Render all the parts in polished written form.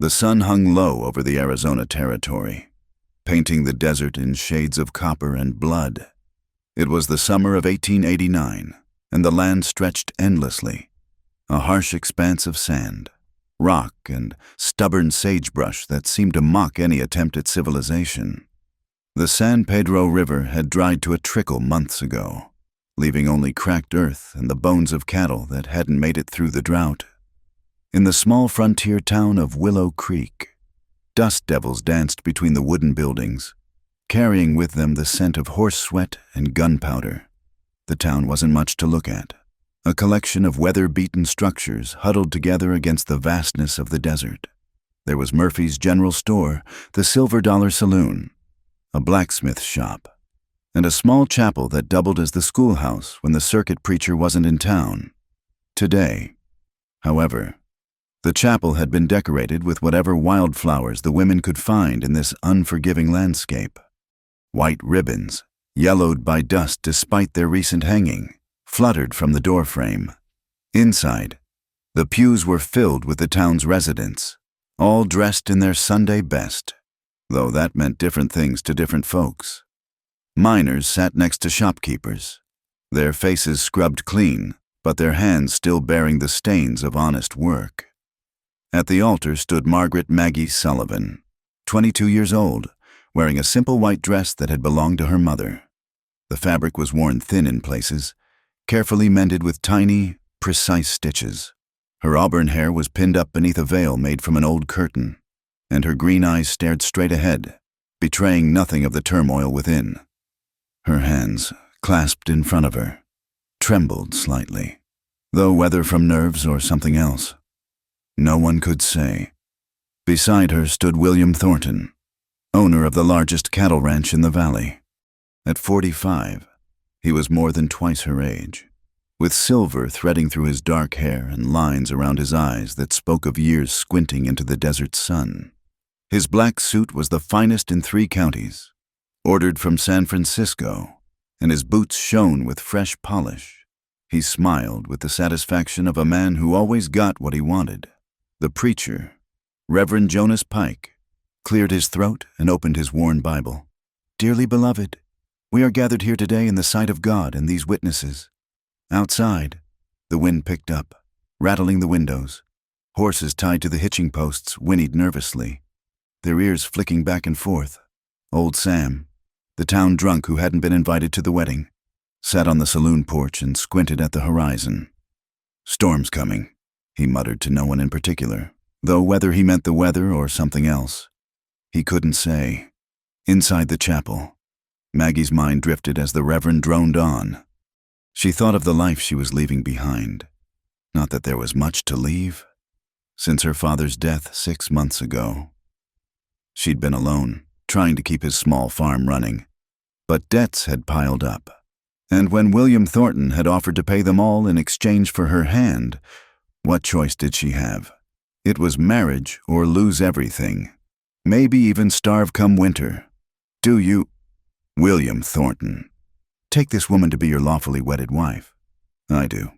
The sun hung low over the Arizona territory, painting the desert in shades of copper and blood. It was the summer of 1889, and the land stretched endlessly, a harsh expanse of sand, rock, and stubborn sagebrush that seemed to mock any attempt at civilization. The San Pedro River had dried to a trickle months ago, leaving only cracked earth and the bones of cattle that hadn't made it through the drought. In the small frontier town of Willow Creek, dust devils danced between the wooden buildings, carrying with them the scent of horse sweat and gunpowder. The town wasn't much to look at, a collection of weather-beaten structures huddled together against the vastness of the desert. There was Murphy's General Store, the Silver Dollar Saloon, a blacksmith shop, and a small chapel that doubled as the schoolhouse when the circuit preacher wasn't in town. Today, however, the chapel had been decorated with whatever wildflowers the women could find in this unforgiving landscape. White ribbons, yellowed by dust despite their recent hanging, fluttered from the doorframe. Inside, the pews were filled with the town's residents, all dressed in their Sunday best, though that meant different things to different folks. Miners sat next to shopkeepers, their faces scrubbed clean, but their hands still bearing the stains of honest work. At the altar stood Margaret Maggie Sullivan, 22 years old, wearing a simple white dress that had belonged to her mother. The fabric was worn thin in places, carefully mended with tiny, precise stitches. Her auburn hair was pinned up beneath a veil made from an old curtain, and her green eyes stared straight ahead, betraying nothing of the turmoil within. Her hands, clasped in front of her, trembled slightly, though whether from nerves or something else, no one could say. Beside her stood William Thornton, owner of the largest cattle ranch in the valley. At 45, he was more than twice her age, with silver threading through his dark hair and lines around his eyes that spoke of years squinting into the desert sun. His black suit was the finest in 3 counties, ordered from San Francisco, and his boots shone with fresh polish. He smiled with the satisfaction of a man who always got what he wanted. The preacher, Reverend Jonas Pike, cleared his throat and opened his worn Bible. "Dearly beloved, we are gathered here today in the sight of God and these witnesses." Outside, the wind picked up, rattling the windows. Horses tied to the hitching posts whinnied nervously, their ears flicking back and forth. Old Sam, the town drunk who hadn't been invited to the wedding, sat on the saloon porch and squinted at the horizon. "Storm's coming," he muttered to no one in particular, though whether he meant the weather or something else, he couldn't say. Inside the chapel, Maggie's mind drifted as the Reverend droned on. She thought of the life she was leaving behind. Not that there was much to leave. Since her father's death 6 months ago, she'd been alone, trying to keep his small farm running. But debts had piled up, and when William Thornton had offered to pay them all in exchange for her hand, what choice did she have? It was marriage or lose everything, maybe even starve come winter. "Do you, William Thornton, take this woman to be your lawfully wedded wife?" "I do,"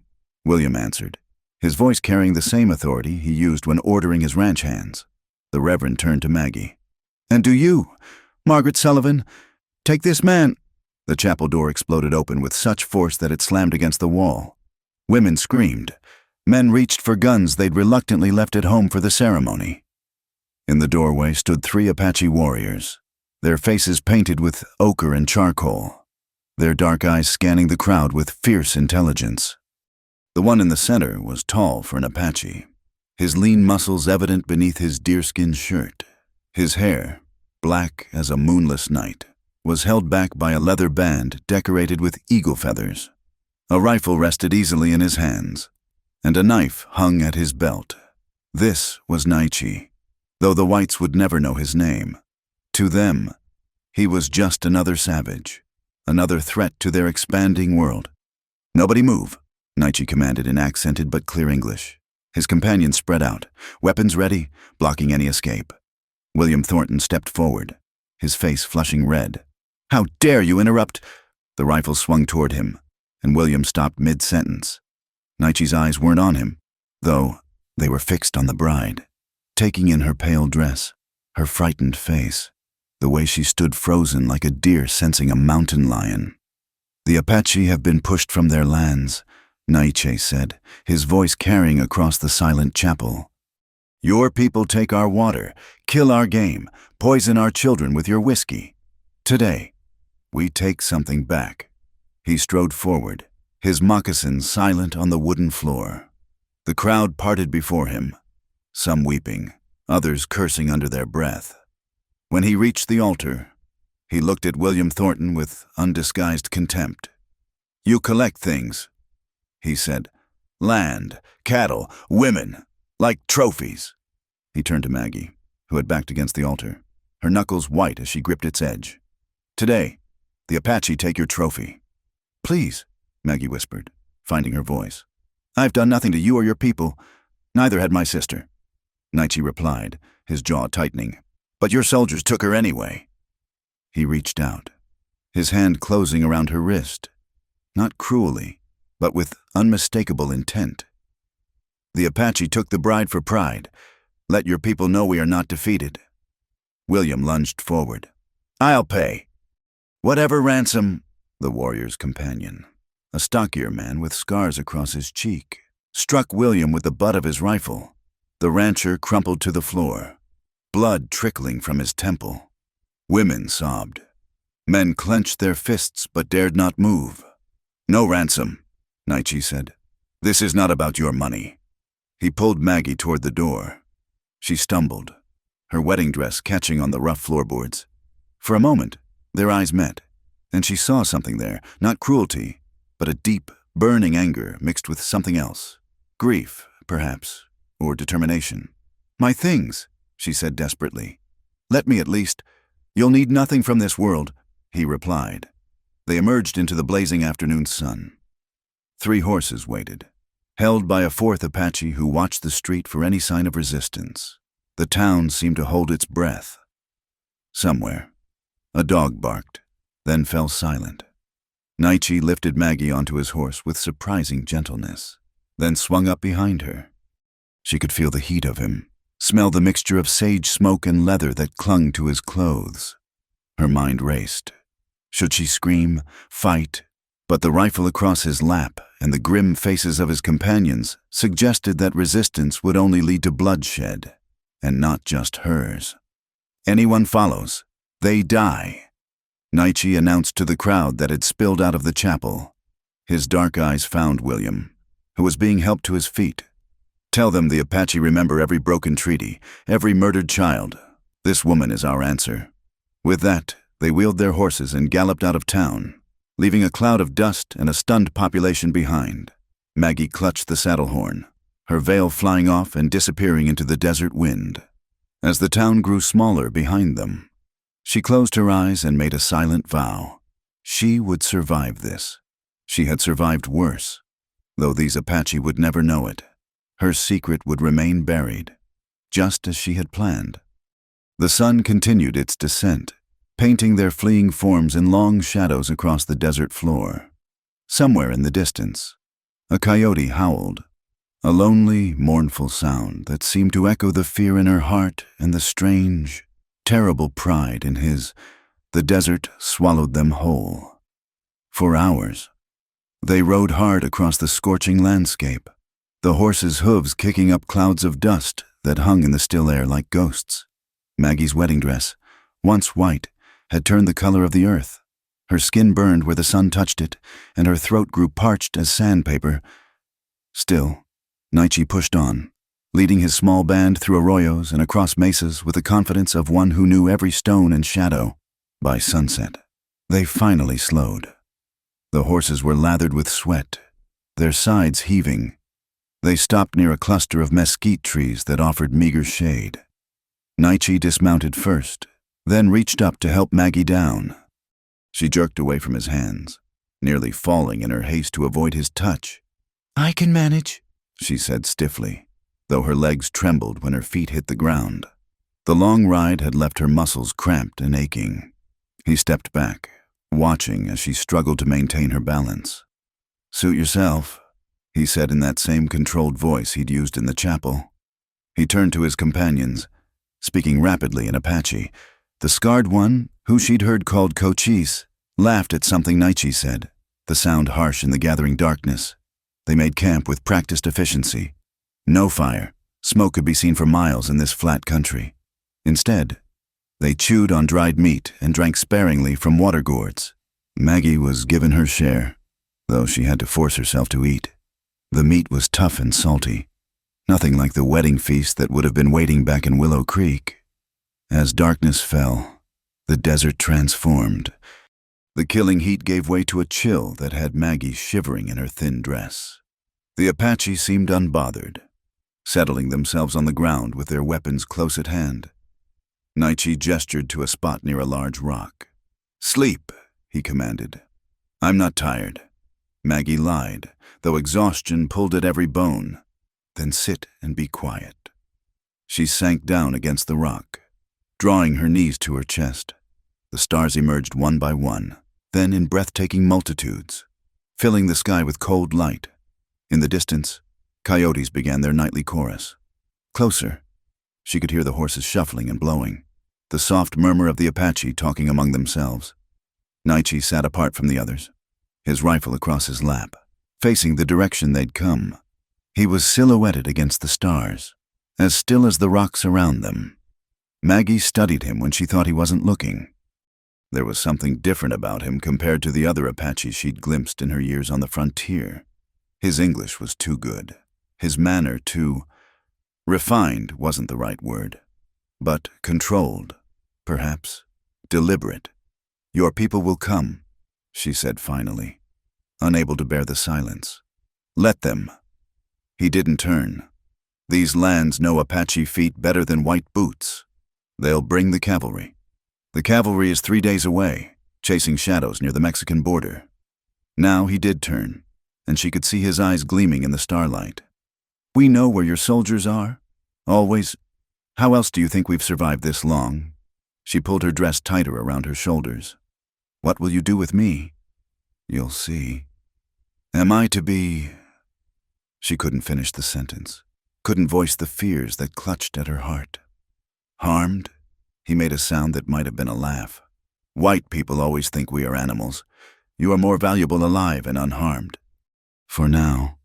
William answered, his voice carrying the same authority he used when ordering his ranch hands. The Reverend turned to Maggie. "And do you, Margaret Sullivan, take this man—" The chapel door exploded open with such force that it slammed against the wall. Women screamed. Men reached for guns they'd reluctantly left at home for the ceremony. In the doorway stood 3 Apache warriors, their faces painted with ochre and charcoal, their dark eyes scanning the crowd with fierce intelligence. The one in the center was tall for an Apache, his lean muscles evident beneath his deerskin shirt. His hair, black as a moonless night, was held back by a leather band decorated with eagle feathers. A rifle rested easily in his hands, and a knife hung at his belt. This was Naichi, though the whites would never know his name. To them, he was just another savage, another threat to their expanding world. "Nobody move," Naichi commanded in accented but clear English. His companions spread out, weapons ready, blocking any escape. William Thornton stepped forward, his face flushing red. "How dare you interrupt?" The rifle swung toward him, and William stopped mid-sentence. Naichi's eyes weren't on him, though they were fixed on the bride. taking in her pale dress, her frightened face, the way she stood frozen like a deer sensing a mountain lion. "The Apache have been pushed from their lands," Naiche said, his voice carrying across the silent chapel. "Your people take our water, kill our game, poison our children with your whiskey. Today, we take something back." He strode forward, his moccasins silent on the wooden floor. The crowd parted before him, some weeping, others cursing under their breath. When he reached the altar, he looked at William Thornton with undisguised contempt. "You collect things," he said. "Land, cattle, women, like trophies." He turned to Maggie, who had backed against the altar, her knuckles white as she gripped its edge. "Today, the Apache take your trophy." "Please," Maggie whispered, finding her voice. "I've done nothing to you or your people. Neither had my sister." Naiche replied, his jaw tightening. "But your soldiers took her anyway." He reached out, his hand closing around her wrist, not cruelly, but with unmistakable intent. "The Apache took the bride for pride. Let your people know we are not defeated." William lunged forward. "I'll pay." "Whatever ransom," the warrior's companion, a stockier man with scars across his cheek, struck William with the butt of his rifle. The rancher crumpled to the floor, blood trickling from his temple. Women sobbed. Men clenched their fists but dared not move. "No ransom," Naiche said. "This is not about your money." He pulled Maggie toward the door. She stumbled, her wedding dress catching on the rough floorboards. For a moment, their eyes met, and she saw something there, not cruelty, but a deep, burning anger mixed with something else. Grief, perhaps, or determination. "My things," she said desperately. "Let me at least. You'll need nothing from this world," he replied. They emerged into the blazing afternoon sun. 3 horses waited, held by a 4th Apache who watched the street for any sign of resistance. The town seemed to hold its breath. Somewhere, a dog barked, then fell silent. Naiche lifted Maggie onto his horse with surprising gentleness, then swung up behind her. She could feel the heat of him, smell the mixture of sage smoke and leather that clung to his clothes. Her mind raced. Should she scream, fight? But the rifle across his lap and the grim faces of his companions suggested that resistance would only lead to bloodshed, and not just hers. "Anyone follows, they die," Naiche announced to the crowd that had spilled out of the chapel. His dark eyes found William, who was being helped to his feet. "Tell them the Apache remember every broken treaty, every murdered child. This woman is our answer." With that, they wheeled their horses and galloped out of town, leaving a cloud of dust and a stunned population behind. Maggie clutched the saddle horn, her veil flying off and disappearing into the desert wind. As the town grew smaller behind them, she closed her eyes and made a silent vow. She would survive this. She had survived worse, though these Apache would never know it. Her secret would remain buried, just as she had planned. The sun continued its descent, painting their fleeing forms in long shadows across the desert floor. Somewhere in the distance, a coyote howled, a lonely, mournful sound that seemed to echo the fear in her heart and the strange, terrible pride in his. The desert swallowed them whole. For hours, they rode hard across the scorching landscape, the horses' hooves kicking up clouds of dust that hung in the still air like ghosts. Maggie's wedding dress, once white, had turned the color of the earth. Her skin burned where the sun touched it, and her throat grew parched as sandpaper. Still, Naiche pushed on, leading his small band through arroyos and across mesas with the confidence of one who knew every stone and shadow. By sunset, they finally slowed. The horses were lathered with sweat, their sides heaving. They stopped near a cluster of mesquite trees that offered meager shade. Naiche dismounted first, then reached up to help Maggie down. She jerked away from his hands, nearly falling in her haste to avoid his touch. "I can manage," she said stiffly, though her legs trembled when her feet hit the ground. The long ride had left her muscles cramped and aching. He stepped back, watching as she struggled to maintain her balance. "Suit yourself," he said in that same controlled voice he'd used in the chapel. He turned to his companions, speaking rapidly in Apache. The scarred one, who she'd heard called Cochise, laughed at something Naichi said, the sound harsh in the gathering darkness. They made camp with practiced efficiency. No fire. Smoke could be seen for miles in this flat country. Instead, they chewed on dried meat and drank sparingly from water gourds. Maggie was given her share, though she had to force herself to eat. The meat was tough and salty, nothing like the wedding feast that would have been waiting back in Willow Creek. As darkness fell, the desert transformed. The killing heat gave way to a chill that had Maggie shivering in her thin dress. The Apache seemed unbothered, settling themselves on the ground with their weapons close at hand. Naichi gestured to a spot near a large rock. "Sleep," he commanded. "I'm not tired." Maggie lied, though exhaustion pulled at every bone. "Then sit and be quiet." She sank down against the rock, drawing her knees to her chest. The stars emerged one by one, then in breathtaking multitudes, filling the sky with cold light. In the distance, coyotes began their nightly chorus. Closer, she could hear the horses shuffling and blowing, the soft murmur of the Apache talking among themselves. Naichi sat apart from the others, his rifle across his lap, facing the direction they'd come. He was silhouetted against the stars, as still as the rocks around them. Maggie studied him when she thought he wasn't looking. There was something different about him compared to the other Apaches she'd glimpsed in her years on the frontier. His English was too good. His manner too refined wasn't the right word, but controlled, perhaps, deliberate. "Your people will come," she said finally, unable to bear the silence. "Let them." He didn't turn. "These lands know Apache feet better than white boots. They'll bring the cavalry. The cavalry is 3 days away, chasing shadows near the Mexican border." Now he did turn, and she could see his eyes gleaming in the starlight. "We know where your soldiers are. Always. How else do you think we've survived this long?" She pulled her dress tighter around her shoulders. "What will you do with me?" "You'll see." "Am I to be—" She couldn't finish the sentence, couldn't voice the fears that clutched at her heart. "Harmed?" He made a sound that might have been a laugh. "White people always think we are animals. You are more valuable alive and unharmed." For now,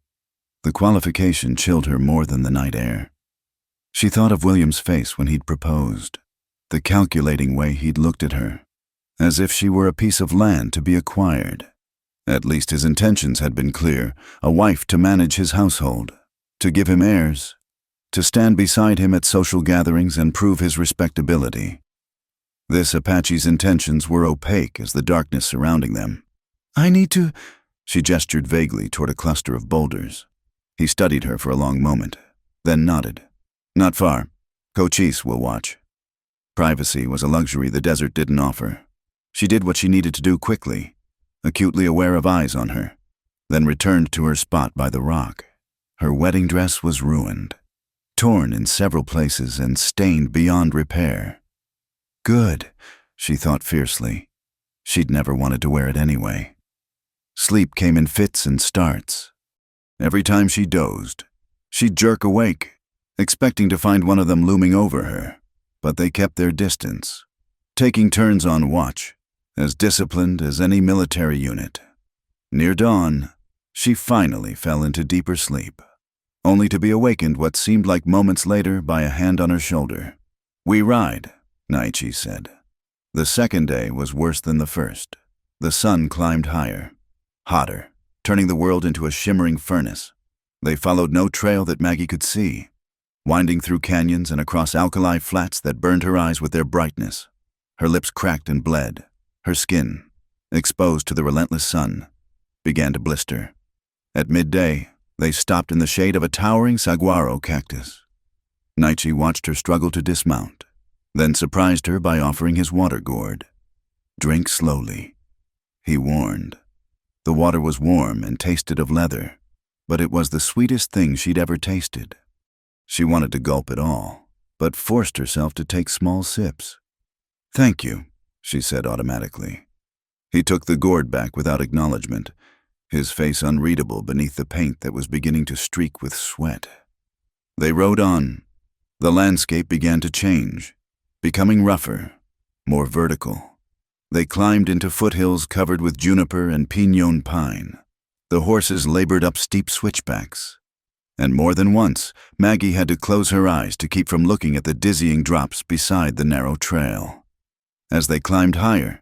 the qualification chilled her more than the night air. She thought of William's face when he'd proposed, the calculating way he'd looked at her, as if she were a piece of land to be acquired. At least his intentions had been clear: a wife to manage his household, to give him heirs, to stand beside him at social gatherings and prove his respectability. This Apache's intentions were opaque as the darkness surrounding them. "I need to—" She gestured vaguely toward a cluster of boulders. He studied her for a long moment, then nodded. "Not far. Cochise will watch." Privacy was a luxury the desert didn't offer. She did what she needed to do quickly, acutely aware of eyes on her, then returned to her spot by the rock. Her wedding dress was ruined, torn in several places and stained beyond repair. Good, she thought fiercely. She'd never wanted to wear it anyway. Sleep came in fits and starts. Every time she dozed, she'd jerk awake, expecting to find one of them looming over her, but they kept their distance, taking turns on watch, as disciplined as any military unit. Near dawn, she finally fell into deeper sleep, only to be awakened what seemed like moments later by a hand on her shoulder. "We ride," Naichi said. The second day was worse than the first. The sun climbed higher, hotter, turning the world into a shimmering furnace. They followed no trail that Maggie could see, winding through canyons and across alkali flats that burned her eyes with their brightness. Her lips cracked and bled. Her skin, exposed to the relentless sun, began to blister. At midday, they stopped in the shade of a towering saguaro cactus. Naichi watched her struggle to dismount, then surprised her by offering his water gourd. "Drink slowly," he warned. The water was warm and tasted of leather, but it was the sweetest thing she'd ever tasted. She wanted to gulp it all, but forced herself to take small sips. "Thank you," she said automatically. He took the gourd back without acknowledgement, his face unreadable beneath the paint that was beginning to streak with sweat. They rode on, The landscape began to change, becoming rougher, more vertical. They climbed into foothills covered with juniper and piñón pine. The horses labored up steep switchbacks. And more than once, Maggie had to close her eyes to keep from looking at the dizzying drops beside the narrow trail. As they climbed higher,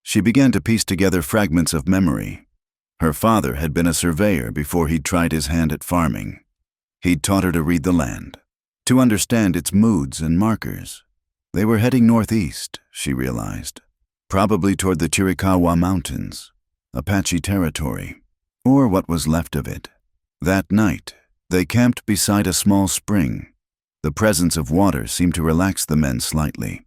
she began to piece together fragments of memory. Her father had been a surveyor before he'd tried his hand at farming. He'd taught her to read the land, to understand its moods and markers. They were heading northeast, she realized, probably toward the Chiricahua Mountains, Apache territory, or what was left of it. That night, they camped beside a small spring. The presence of water seemed to relax the men slightly.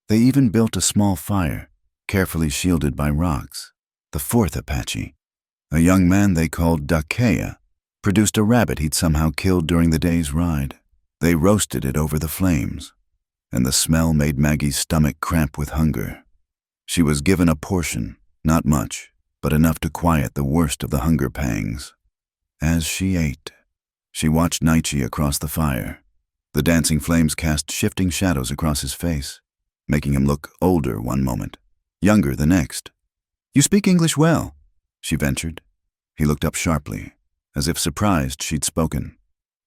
They even built a small fire, carefully shielded by rocks. The fourth Apache, a young man they called Dakea, produced a rabbit he'd somehow killed during the day's ride. They roasted it over the flames, and the smell made Maggie's stomach cramp with hunger. She was given a portion, not much, but enough to quiet the worst of the hunger pangs. As she ate, she watched Naichi across the fire. The dancing flames cast shifting shadows across his face, making him look older one moment, younger the next. "You speak English well," she ventured. He looked up sharply, as if surprised she'd spoken.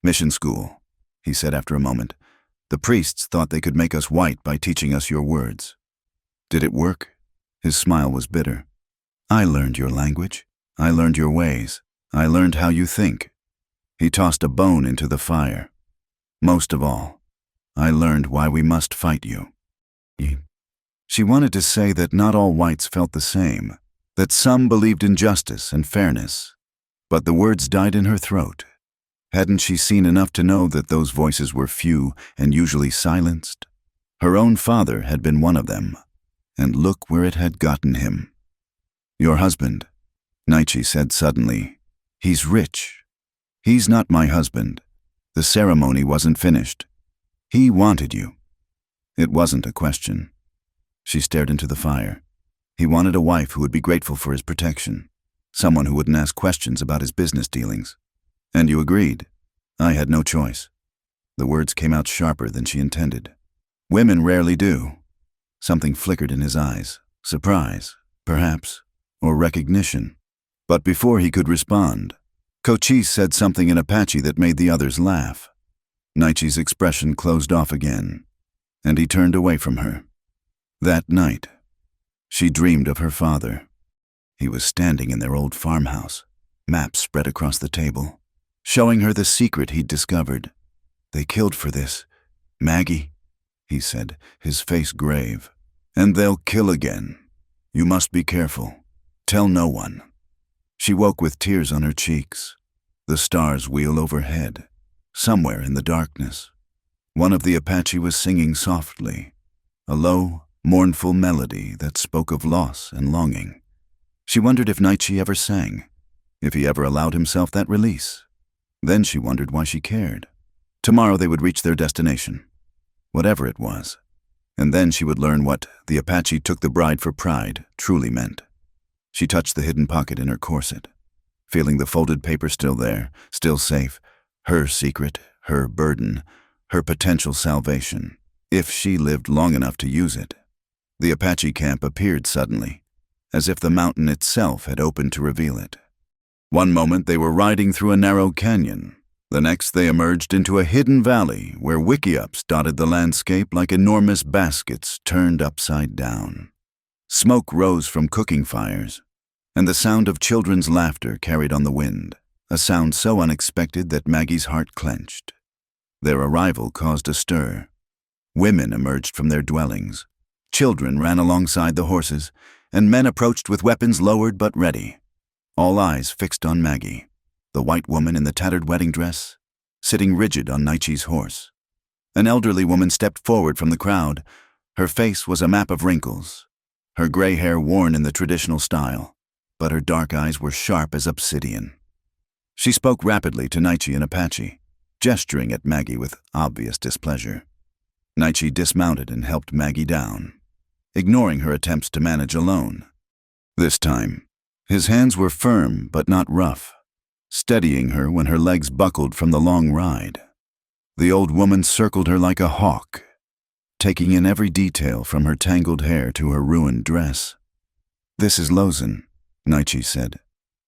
"Mission school," he said after a moment. "The priests thought they could make us white by teaching us your words." "Did it work?" His smile was bitter. "I learned your language. I learned your ways. I learned how you think." He tossed a bone into the fire. "Most of all, I learned why we must fight you." She wanted to say that not all whites felt the same, that some believed in justice and fairness, but the words died in her throat. Hadn't she seen enough to know that those voices were few and usually silenced? Her own father had been one of them, and look where it had gotten him. "Your husband," Naichi said suddenly. "He's rich. He's not my husband. The ceremony wasn't finished. He wanted you." It wasn't a question. She stared into the fire. He wanted a wife who would be grateful for his protection, someone who wouldn't ask questions about his business dealings. "And you agreed." "I had no choice." The words came out sharper than she intended. Women rarely do. Something flickered in his eyes. Surprise, perhaps, or recognition. But before he could respond, Cochise said something in Apache that made the others laugh. Naichi's expression closed off again, and he turned away from her. That night, she dreamed of her father. He was standing in their old farmhouse, maps spread across the table, showing her the secret he'd discovered. "They killed for this, Maggie," he said, his face grave. "And they'll kill again. You must be careful. Tell no one." She woke with tears on her cheeks. The stars wheel overhead, somewhere in the darkness. One of the Apache was singing softly, a low, mournful melody that spoke of loss and longing. She wondered if Naichi ever sang, if he ever allowed himself that release. Then she wondered why she cared. Tomorrow they would reach their destination, whatever it was, and then she would learn what "the Apache took the bride for pride" truly meant. She touched the hidden pocket in her corset, feeling the folded paper still there, still safe, her secret, her burden, her potential salvation, if she lived long enough to use it. The Apache camp appeared suddenly, as if the mountain itself had opened to reveal it. One moment they were riding through a narrow canyon. The next they emerged into a hidden valley where wickiups dotted the landscape like enormous baskets turned upside down. Smoke rose from cooking fires, and the sound of children's laughter carried on the wind, a sound so unexpected that Maggie's heart clenched. Their arrival caused a stir. Women emerged from their dwellings. Children ran alongside the horses, and men approached with weapons lowered but ready. All eyes fixed on Maggie, the white woman in the tattered wedding dress, sitting rigid on Naichi's horse. An elderly woman stepped forward from the crowd. Her face was a map of wrinkles, her gray hair worn in the traditional style, but her dark eyes were sharp as obsidian. She spoke rapidly to Naichi in Apache, gesturing at Maggie with obvious displeasure. Naichi dismounted and helped Maggie down, ignoring her attempts to manage alone. This time, his hands were firm but not rough, steadying her when her legs buckled from the long ride. The old woman circled her like a hawk, taking in every detail from her tangled hair to her ruined dress. "This is Lozen," Naichi said.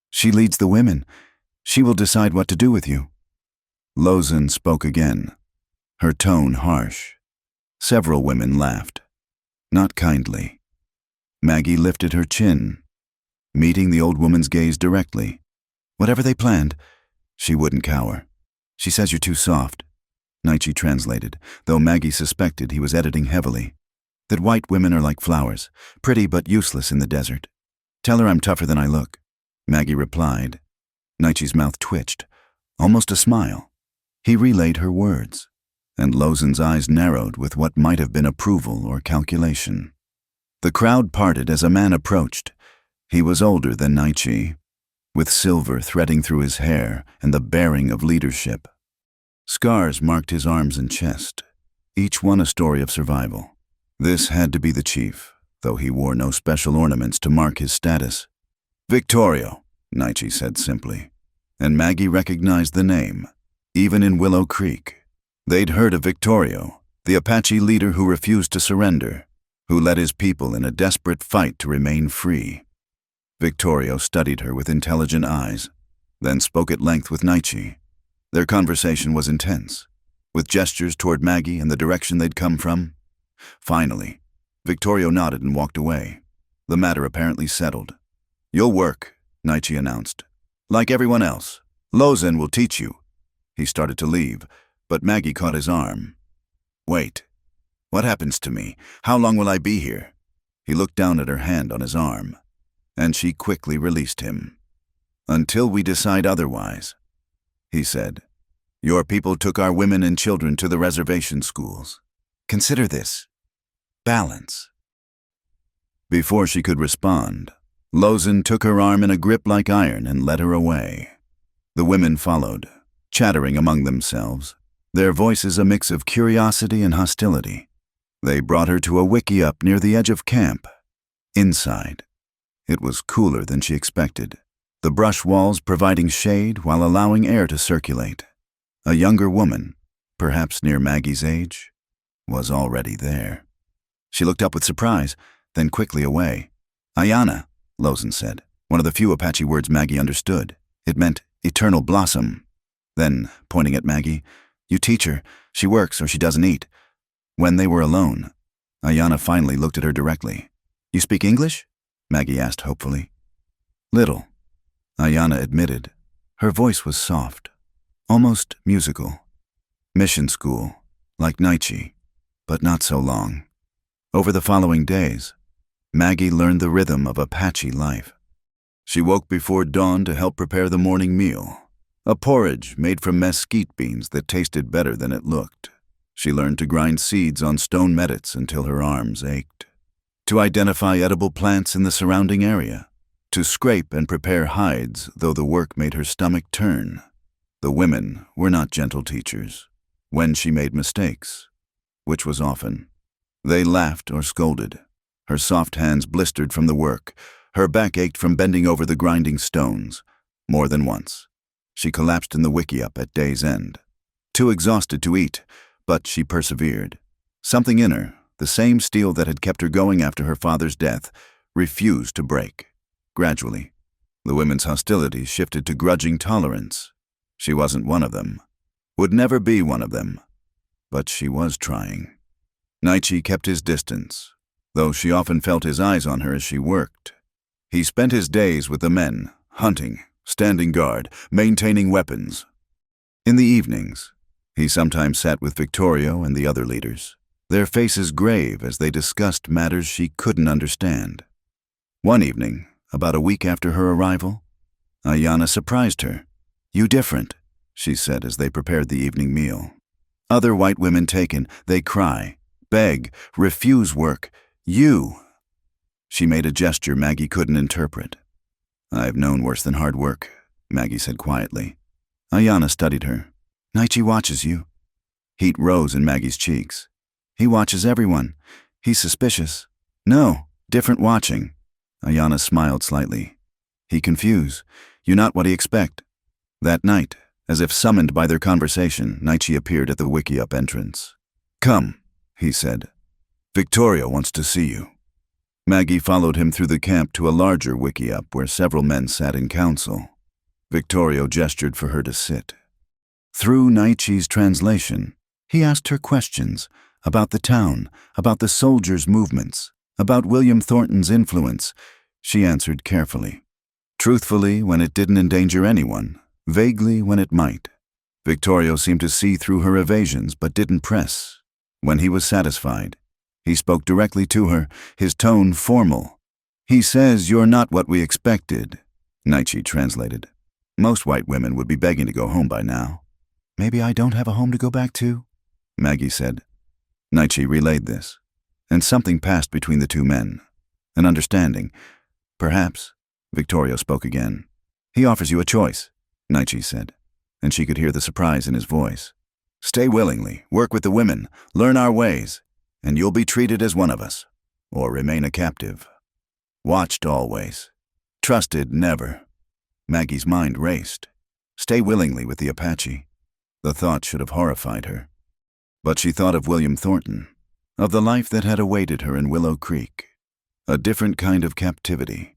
"She leads the women. She will decide what to do with you." Lozen spoke again, her tone harsh. Several women laughed, not kindly. Maggie lifted her chin, meeting the old woman's gaze directly. "Whatever they planned, she wouldn't cower. She says you're too soft," Naichi translated, though Maggie suspected he was editing heavily. "That white women are like flowers, pretty but useless in the desert. Tell her I'm tougher than I look," Maggie replied. Naichi's mouth twitched, almost a smile. He relayed her words, and Lozen's eyes narrowed with what might have been approval or calculation. The crowd parted as a man approached. He was older than Naichi, with silver threading through his hair and the bearing of leadership. Scars marked his arms and chest, each one a story of survival. This had to be the chief, though he wore no special ornaments to mark his status. "Victorio," Naichi said simply, and Maggie recognized the name, even in Willow Creek. They'd heard of Victorio, the Apache leader who refused to surrender, who led his people in a desperate fight to remain free. Victorio studied her with intelligent eyes, then spoke at length with Naichi. Their conversation was intense, with gestures toward Maggie and the direction they'd come from. Finally, Victorio nodded and walked away, the matter apparently settled. "You'll work," Naichi announced. "Like everyone else. Lozen will teach you." He started to leave, but Maggie caught his arm. "Wait. What happens to me? How long will I be here?" He looked down at her hand on his arm, and she quickly released him. "Until we decide otherwise," he said. "Your people took our women and children to the reservation schools. Consider this. Balance." Before she could respond, Lozen took her arm in a grip like iron and led her away. The women followed, chattering among themselves, their voices a mix of curiosity and hostility. They brought her to a wickiup near the edge of camp. Inside, it was cooler than she expected, the brush walls providing shade while allowing air to circulate. A younger woman, perhaps near Maggie's age, was already there. She looked up with surprise, then quickly away. "Ayana," Lozen said, one of the few Apache words Maggie understood. It meant eternal blossom. Then, pointing at Maggie, "You teach her. She works or she doesn't eat." When they were alone, Ayana finally looked at her directly. "You speak English?" Maggie asked hopefully. "Little," Ayana admitted. Her voice was soft, almost musical. "Mission school, like Naichi, but not so long." Over the following days, Maggie learned the rhythm of Apache life. She woke before dawn to help prepare the morning meal, a porridge made from mesquite beans that tasted better than it looked. She learned to grind seeds on stone medets until her arms ached, to identify edible plants in the surrounding area, to scrape and prepare hides, though the work made her stomach turn. The women were not gentle teachers. When she made mistakes, which was often, they laughed or scolded. Her soft hands blistered from the work. Her back ached from bending over the grinding stones. More than once, she collapsed in the wickiup at day's end, too exhausted to eat, but she persevered. Something in her, the same steel that had kept her going after her father's death, refused to break. Gradually, the women's hostility shifted to grudging tolerance. She wasn't one of them, would never be one of them, but she was trying. Naichi kept his distance, though she often felt his eyes on her as she worked. He spent his days with the men, hunting, standing guard, maintaining weapons. In the evenings, he sometimes sat with Victorio and the other leaders, their faces grave as they discussed matters she couldn't understand. One evening, about a week after her arrival, Ayana surprised her. "You different," she said as they prepared the evening meal. "Other white women taken, they cry, beg, refuse work. You." She made a gesture Maggie couldn't interpret. "I've known worse than hard work," Maggie said quietly. Ayana studied her. "Naichi watches you." Heat rose in Maggie's cheeks. "He watches everyone. He's suspicious." "No, different watching." Ayana smiled slightly. "He confuse. You not what he expect." That night, As if summoned by their conversation, Nietzsche appeared at the wickiup entrance. "Come," he said. "Victoria wants to see you." Maggie followed him through the camp to a larger wickiup where several men sat in council. Victorio gestured for her to sit. Through Nietzsche's translation, he asked her questions about the town, about the soldiers' movements, about William Thornton's influence. She answered carefully. Truthfully when it didn't endanger anyone, vaguely when it might. Victorio seemed to see through her evasions but didn't press. When he was satisfied, he spoke directly to her, his tone formal. "He says you're not what we expected," Nietzsche translated. "Most white women would be begging to go home by now." "Maybe I don't have a home to go back to," Maggie said. Nietzsche relayed this, and something passed between the two men. An understanding. "Perhaps," Victorio spoke again. "He offers you a choice," Nietzsche said, and she could hear the surprise in his voice. "Stay willingly, work with the women, learn our ways, and you'll be treated as one of us, or remain a captive. Watched always, trusted never." Maggie's mind raced. Stay willingly with the Apache. The thought should have horrified her. But she thought of William Thornton, of the life that had awaited her in Willow Creek. A different kind of captivity,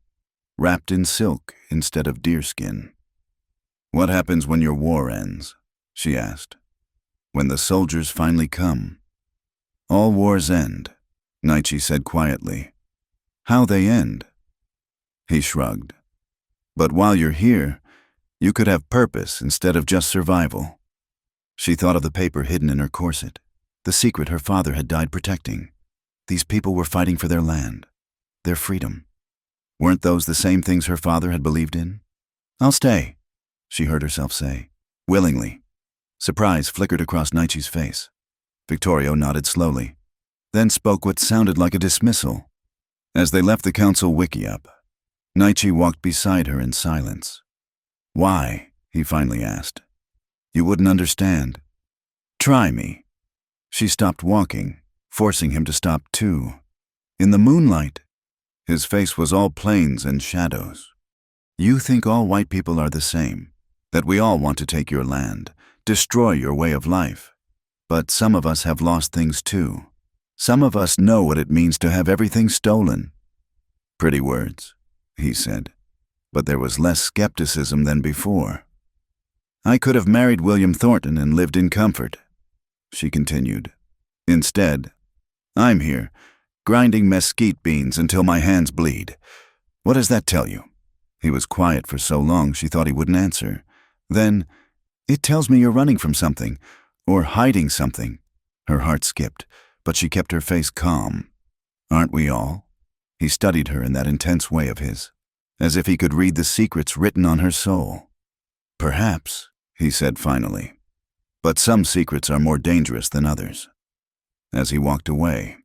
wrapped in silk instead of deerskin. "What happens when your war ends?" she asked. "When the soldiers finally come?" "All wars end," Nietzsche said quietly. "How they end?" He shrugged. "But while you're here, you could have purpose instead of just survival." She thought of the paper hidden in her corset, the secret her father had died protecting. These people were fighting for their land, their freedom. Weren't those the same things her father had believed in? "I'll stay," she heard herself say, willingly. Surprise flickered across Nietzsche's face. Victorio nodded slowly, then spoke what sounded like a dismissal. As they left the council wickiup, Nietzsche walked beside her in silence. "Why?" he finally asked. "You wouldn't understand. Try me." She stopped walking, forcing him to stop too. In the moonlight, his face was all plains and shadows. "You think all white people are the same, that we all want to take your land, destroy your way of life. But some of us have lost things too. Some of us know what it means to have everything stolen." "Pretty words," he said, but there was less skepticism than before. "I could have married William Thornton and lived in comfort," she continued. "Instead, I'm here, grinding mesquite beans until my hands bleed. What does that tell you?" He was quiet for so long she thought he wouldn't answer. Then, "It tells me you're running from something, or hiding something." Her heart skipped, but she kept her face calm. "Aren't we all?" He studied her in that intense way of his, as if he could read the secrets written on her soul. "Perhaps," he said finally, "but some secrets are more dangerous than others." As he walked away,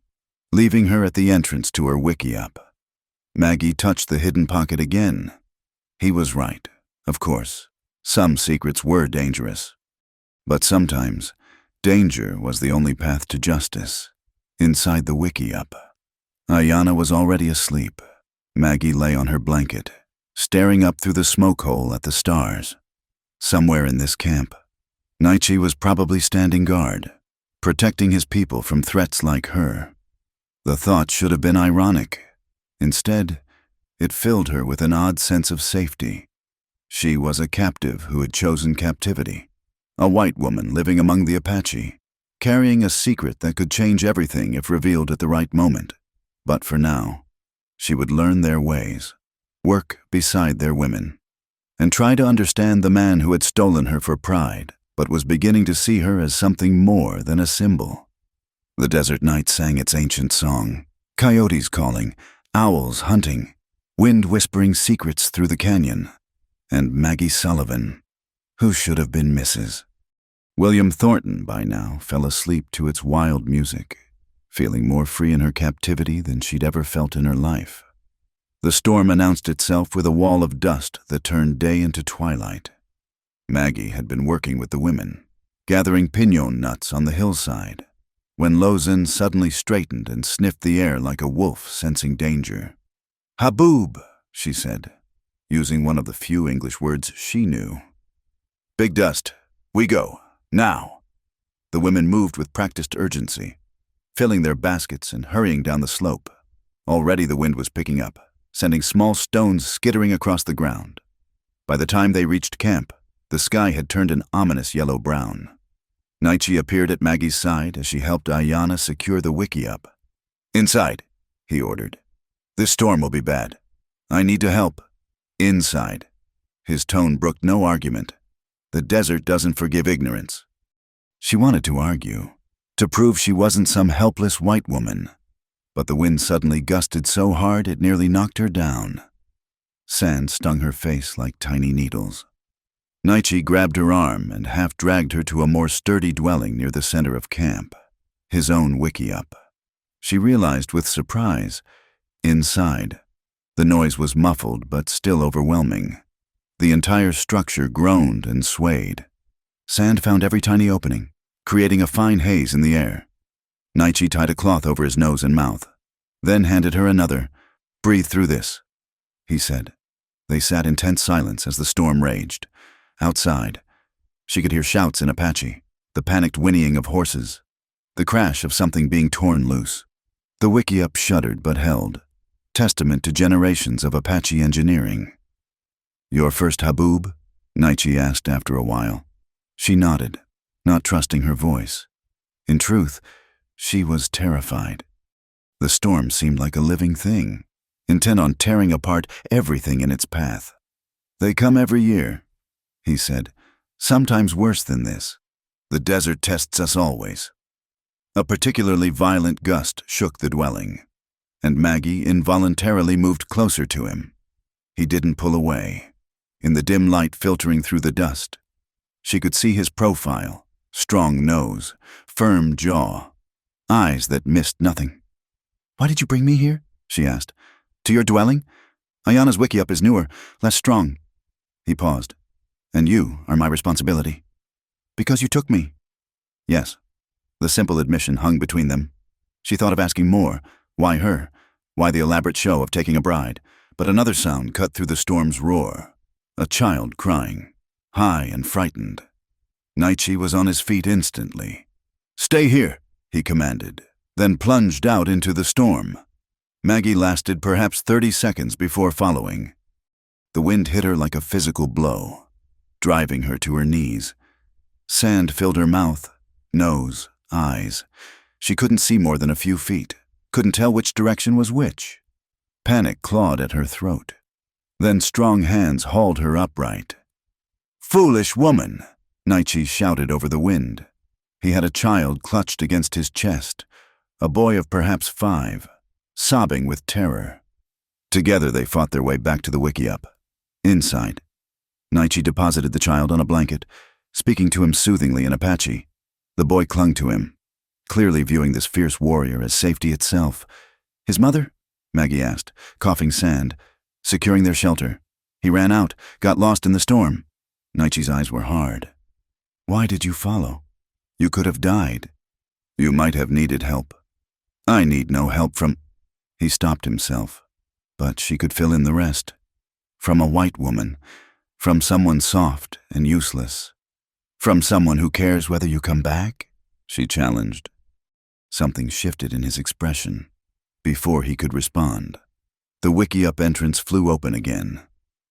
leaving her at the entrance to her wickiup, Maggie touched the hidden pocket again. He was right, of course. Some secrets were dangerous. But sometimes, danger was the only path to justice. Inside the wickiup, Ayanna was already asleep. Maggie lay on her blanket, staring up through the smoke hole at the stars. Somewhere in this camp, Nietzsche was probably standing guard, protecting his people from threats like her. The thought should have been ironic. Instead, it filled her with an odd sense of safety. She was a captive who had chosen captivity, a white woman living among the Apache, carrying a secret that could change everything if revealed at the right moment. But for now, she would learn their ways, work beside their women, and try to understand the man who had stolen her for pride, but was beginning to see her as something more than a symbol. The desert night sang its ancient song, coyotes calling, owls hunting, wind whispering secrets through the canyon, and Maggie Sullivan, who should have been Mrs. William Thornton by now fell asleep to its wild music, feeling more free in her captivity than she'd ever felt in her life. The storm announced itself with a wall of dust that turned day into twilight. Maggie had been working with the women, gathering piñon nuts on the hillside, when Lozin suddenly straightened and sniffed the air like a wolf sensing danger. "Haboob," she said, using one of the few English words she knew. Big dust. We go. Now. The women moved with practiced urgency, filling their baskets and hurrying down the slope. Already the wind was picking up, sending small stones skittering across the ground. By the time they reached camp, the sky had turned an ominous yellow-brown. Naichi appeared at Maggie's side as she helped Ayana secure the wickiup. Inside, he ordered. This storm will be bad. I need to help. Inside. His tone brooked no argument. The desert doesn't forgive ignorance. She wanted to argue, to prove she wasn't some helpless white woman. But the wind suddenly gusted so hard it nearly knocked her down. Sand stung her face like tiny needles. Naichi grabbed her arm and half-dragged her to a more sturdy dwelling near the center of camp, his own wickiup. She realized with surprise, inside, the noise was muffled but still overwhelming. The entire structure groaned and swayed. Sand found every tiny opening, creating a fine haze in the air. Naichi tied a cloth over his nose and mouth, then handed her another. Breathe through this, he said. They sat in tense silence as the storm raged. Outside, she could hear shouts in Apache, the panicked whinnying of horses, the crash of something being torn loose. The wickiup shuddered but held, testament to generations of Apache engineering. Your first haboob? Naichi asked after a while. She nodded, not trusting her voice. In truth, she was terrified. The storm seemed like a living thing, intent on tearing apart everything in its path. They come every year, he said, sometimes worse than this. The desert tests us always. A particularly violent gust shook the dwelling, and Maggie involuntarily moved closer to him. He didn't pull away. In the dim light filtering through the dust, she could see his profile, strong nose, firm jaw, eyes that missed nothing. Why did you bring me here? She asked. To your dwelling? Ayana's wickiup is newer, less strong. He paused. And you are my responsibility. Because you took me. Yes. The simple admission hung between them. She thought of asking more. Why her? Why the elaborate show of taking a bride? But another sound cut through the storm's roar. A child crying, high and frightened. Naichi was on his feet instantly. Stay here, he commanded, then plunged out into the storm. Maggie lasted perhaps 30 seconds before following. The wind hit her like a physical blow, driving her to her knees. Sand filled her mouth, nose, eyes. She couldn't see more than a few feet, couldn't tell which direction was which. Panic clawed at her throat. Then strong hands hauled her upright. Foolish woman, Naichi shouted over the wind. He had a child clutched against his chest, a boy of perhaps 5, sobbing with terror. Together they fought their way back to the wickiup. Inside, Naichi deposited the child on a blanket, speaking to him soothingly in Apache. The boy clung to him, clearly viewing this fierce warrior as safety itself. His mother? Maggie asked, coughing sand. Securing their shelter. He ran out, got lost in the storm. Naichi's eyes were hard. Why did you follow? You could have died. You might have needed help. I need no help from... He stopped himself, but she could fill in the rest. From a white woman, from someone soft and useless. From someone who cares whether you come back? She challenged. Something shifted in his expression. Before he could respond, the wickiup entrance flew open again.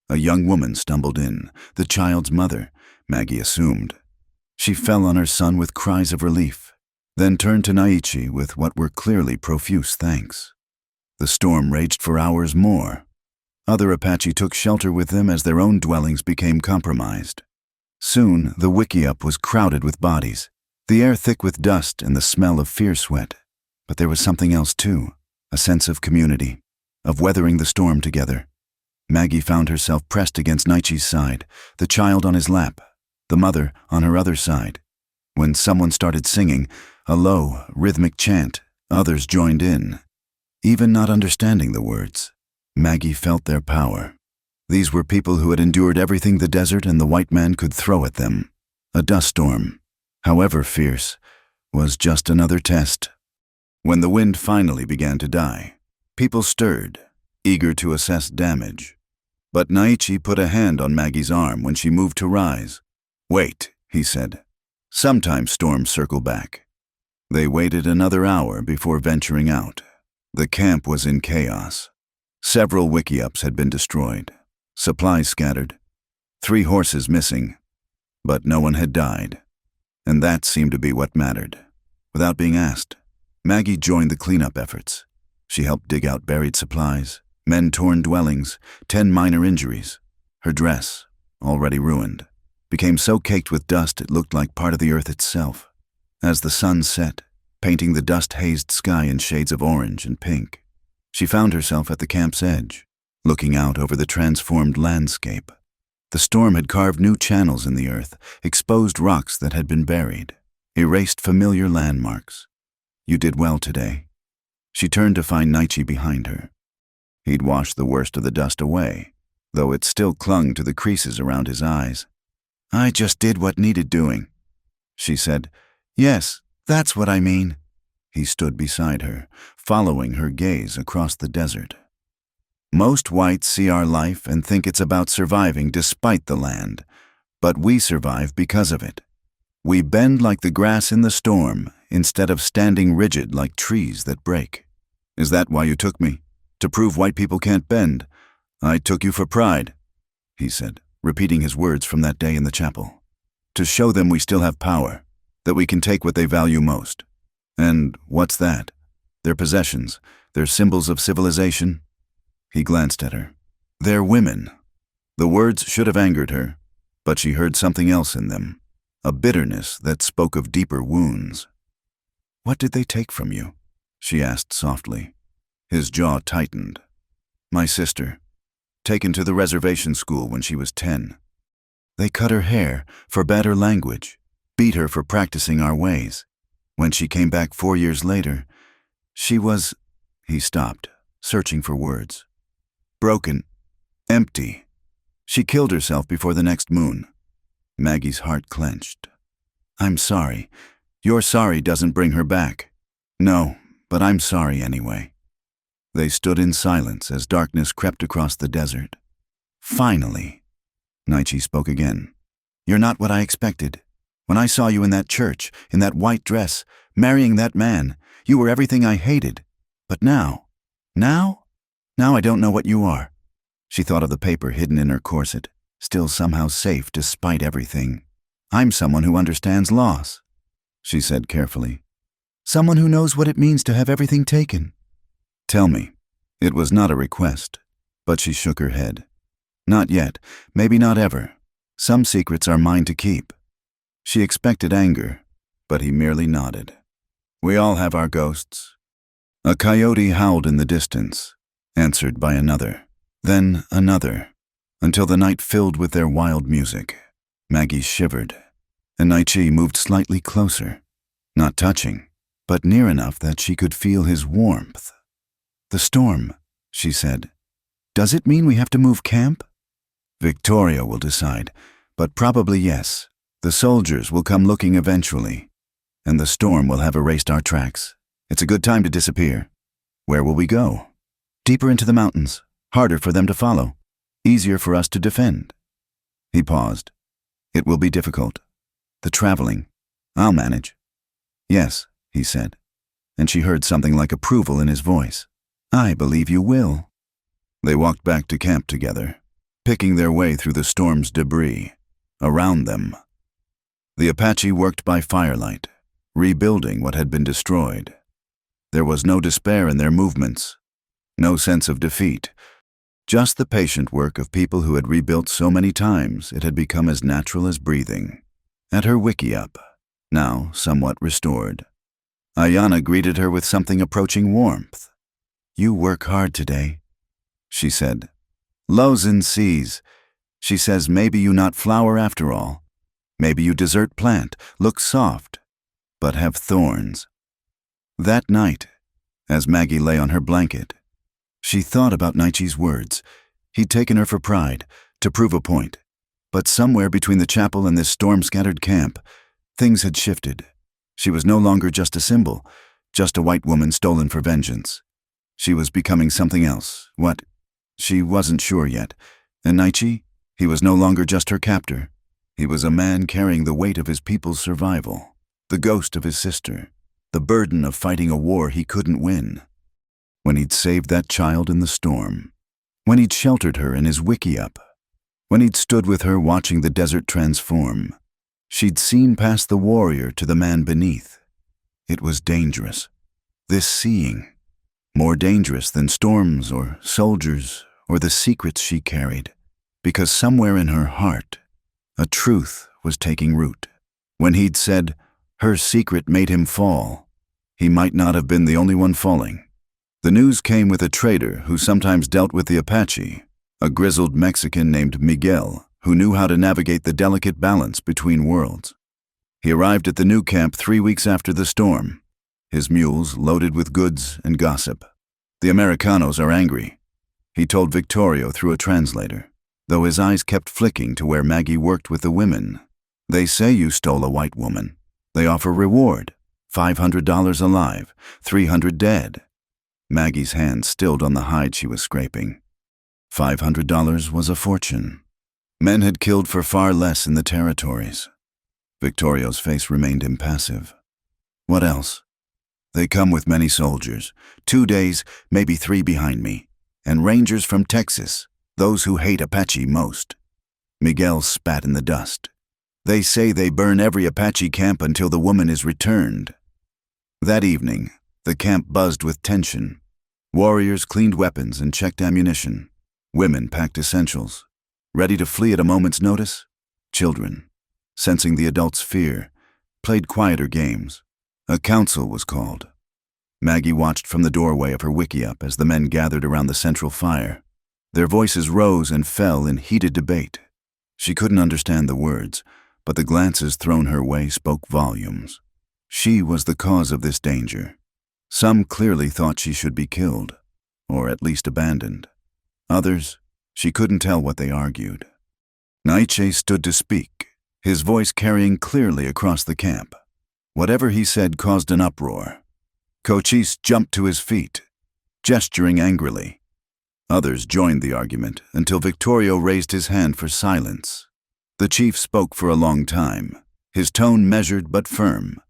A young woman stumbled in, the child's mother, Maggie assumed. She fell on her son with cries of relief, then turned to Naichi with what were clearly profuse thanks. The storm raged for hours more. Other Apache took shelter with them as their own dwellings became compromised. Soon, the wickiup was crowded with bodies, the air thick with dust and the smell of fear sweat. But there was something else too, a sense of community, of weathering the storm together. Maggie found herself pressed against Naichi's side, the child on his lap, the mother on her other side. When someone started singing, a low, rhythmic chant, others joined in. Even not understanding the words, Maggie felt their power. These were people who had endured everything the desert and the white man could throw at them. A dust storm, however fierce, was just another test. When the wind finally began to die, people stirred, eager to assess damage. But Naichi put a hand on Maggie's arm when she moved to rise. Wait, he said. Sometimes storms circle back. They waited another hour before venturing out. The camp was in chaos. Several wickiups had been destroyed, supplies scattered, 3 horses missing, but no one had died. And that seemed to be what mattered. Without being asked, Maggie joined the cleanup efforts. She helped dig out buried supplies, mend torn dwellings, 10 minor injuries. Her dress, already ruined, became so caked with dust it looked like part of the earth itself. As the sun set, painting the dust-hazed sky in shades of orange and pink, she found herself at the camp's edge, looking out over the transformed landscape. The storm had carved new channels in the earth, exposed rocks that had been buried, erased familiar landmarks. You did well today. She turned to find Naichi behind her. He'd washed the worst of the dust away, though it still clung to the creases around his eyes. I just did what needed doing, she said. Yes, that's what I mean. He stood beside her, following her gaze across the desert. Most whites see our life and think it's about surviving despite the land, but we survive because of it. We bend like the grass in the storm instead of standing rigid like trees that break. Is that why you took me? To prove white people can't bend? I took you for pride, he said, repeating his words from that day in the chapel. To show them we still have power, that we can take what they value most. And what's that? Their possessions, their symbols of civilization? He glanced at her. They're women. The words should have angered her, but she heard something else in them, a bitterness that spoke of deeper wounds. What did they take from you? She asked softly. His jaw tightened. My sister, taken to the reservation school when she was 10. They cut her hair, forbade her language, beat her for practicing our ways. When she came back 4 years later, she was... He stopped, searching for words. Broken, empty. She killed herself before the next moon. Maggie's heart clenched. I'm sorry. Your sorry doesn't bring her back. No, but I'm sorry anyway. They stood in silence as darkness crept across the desert. Finally, Naichi spoke again. You're not what I expected. When I saw you in that church, in that white dress, marrying that man, you were everything I hated. But now I don't know what you are. She thought of the paper hidden in her corset, still somehow safe despite everything. I'm someone who understands loss, she said carefully. Someone who knows what it means to have everything taken. Tell me. It was not a request, but she shook her head. Not yet, maybe not ever. Some secrets are mine to keep. She expected anger, but he merely nodded. We all have our ghosts. A coyote howled in the distance, answered by another, then another, until the night filled with their wild music. Maggie shivered, and Naichi moved slightly closer, not touching, but near enough that she could feel his warmth. The storm, she said. Does it mean we have to move camp? Victoria will decide, but probably yes. The soldiers will come looking eventually, and the storm will have erased our tracks. It's a good time to disappear. Where will we go? Deeper into the mountains, harder for them to follow, easier for us to defend. He paused. It will be difficult. The traveling. I'll manage. Yes, he said, and she heard something like approval in his voice. I believe you will. They walked back to camp together, picking their way through the storm's debris. Around them, the Apache worked by firelight, rebuilding what had been destroyed. There was no despair in their movements, no sense of defeat, just the patient work of people who had rebuilt so many times it had become as natural as breathing. At her wickiup, now somewhat restored, Ayana greeted her with something approaching warmth. You work hard today, she said. Lozen sees. She says maybe you not flower after all. Maybe you desert plant, look soft, but have thorns. That night, as Maggie lay on her blanket, she thought about Naichi's words. He'd taken her for pride, to prove a point. But somewhere between the chapel and this storm-scattered camp, things had shifted. She was no longer just a symbol, just a white woman stolen for vengeance. She was becoming something else. What? She wasn't sure yet. And Naichi? He was no longer just her captor. He was a man carrying the weight of his people's survival, the ghost of his sister, the burden of fighting a war he couldn't win. When he'd saved that child in the storm, when he'd sheltered her in his wickiup, when he'd stood with her watching the desert transform, she'd seen past the warrior to the man beneath. It was dangerous, this seeing, more dangerous than storms or soldiers or the secrets she carried, because somewhere in her heart, a truth was taking root. When he'd said, her secret made him fall, he might not have been the only one falling. The news came with a trader who sometimes dealt with the Apache, a grizzled Mexican named Miguel, who knew how to navigate the delicate balance between worlds. He arrived at the new camp 3 weeks after the storm, his mules loaded with goods and gossip. The Americanos are angry, he told Victorio through a translator, though his eyes kept flicking to where Maggie worked with the women. They say you stole a white woman. They offer reward, $500 alive, $300 dead. Maggie's hand stilled on the hide she was scraping. $500 was a fortune. Men had killed for far less in the territories. Victorio's face remained impassive. What else? They come with many soldiers, 2 days, maybe 3 behind me, and rangers from Texas, those who hate Apache most. Miguel spat in the dust. They say they burn every Apache camp until the woman is returned. That evening, the camp buzzed with tension. Warriors cleaned weapons and checked ammunition. Women packed essentials. Ready to flee at a moment's notice? Children, sensing the adults' fear, played quieter games. A council was called. Maggie watched from the doorway of her wickiup as the men gathered around the central fire. Their voices rose and fell in heated debate. She couldn't understand the words, but the glances thrown her way spoke volumes. She was the cause of this danger. Some clearly thought she should be killed, or at least abandoned. Others, she couldn't tell what they argued. Nietzsche stood to speak, his voice carrying clearly across the camp. Whatever he said caused an uproar. Cochise jumped to his feet, gesturing angrily. Others joined the argument until Victorio raised his hand for silence. The chief spoke for a long time, his tone measured but firm.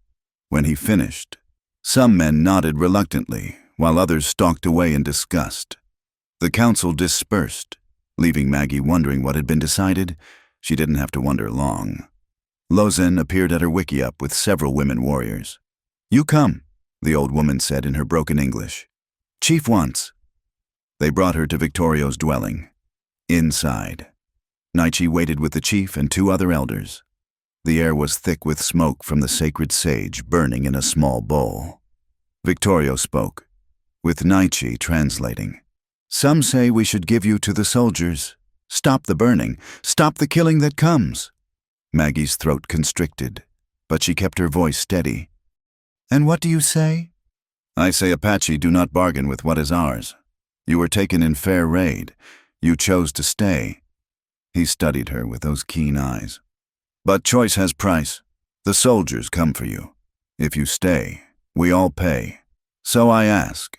When he finished, some men nodded reluctantly, while others stalked away in disgust. The council dispersed, leaving Maggie wondering what had been decided. She didn't have to wonder long. Lozen appeared at her wickiup with several women warriors. "You come," the old woman said in her broken English. "Chief wants." They brought her to Victorio's dwelling. Inside, Nietzsche waited with the chief and 2 other elders. The air was thick with smoke from the sacred sage burning in a small bowl. Victorio spoke, with Nietzsche translating. "Some say we should give you to the soldiers. Stop the burning. Stop the killing that comes." Maggie's throat constricted, but she kept her voice steady. "And what do you say?" "I say Apache do not bargain with what is ours. You were taken in fair raid. You chose to stay." He studied her with those keen eyes. "But choice has price. The soldiers come for you. If you stay, we all pay. So I ask,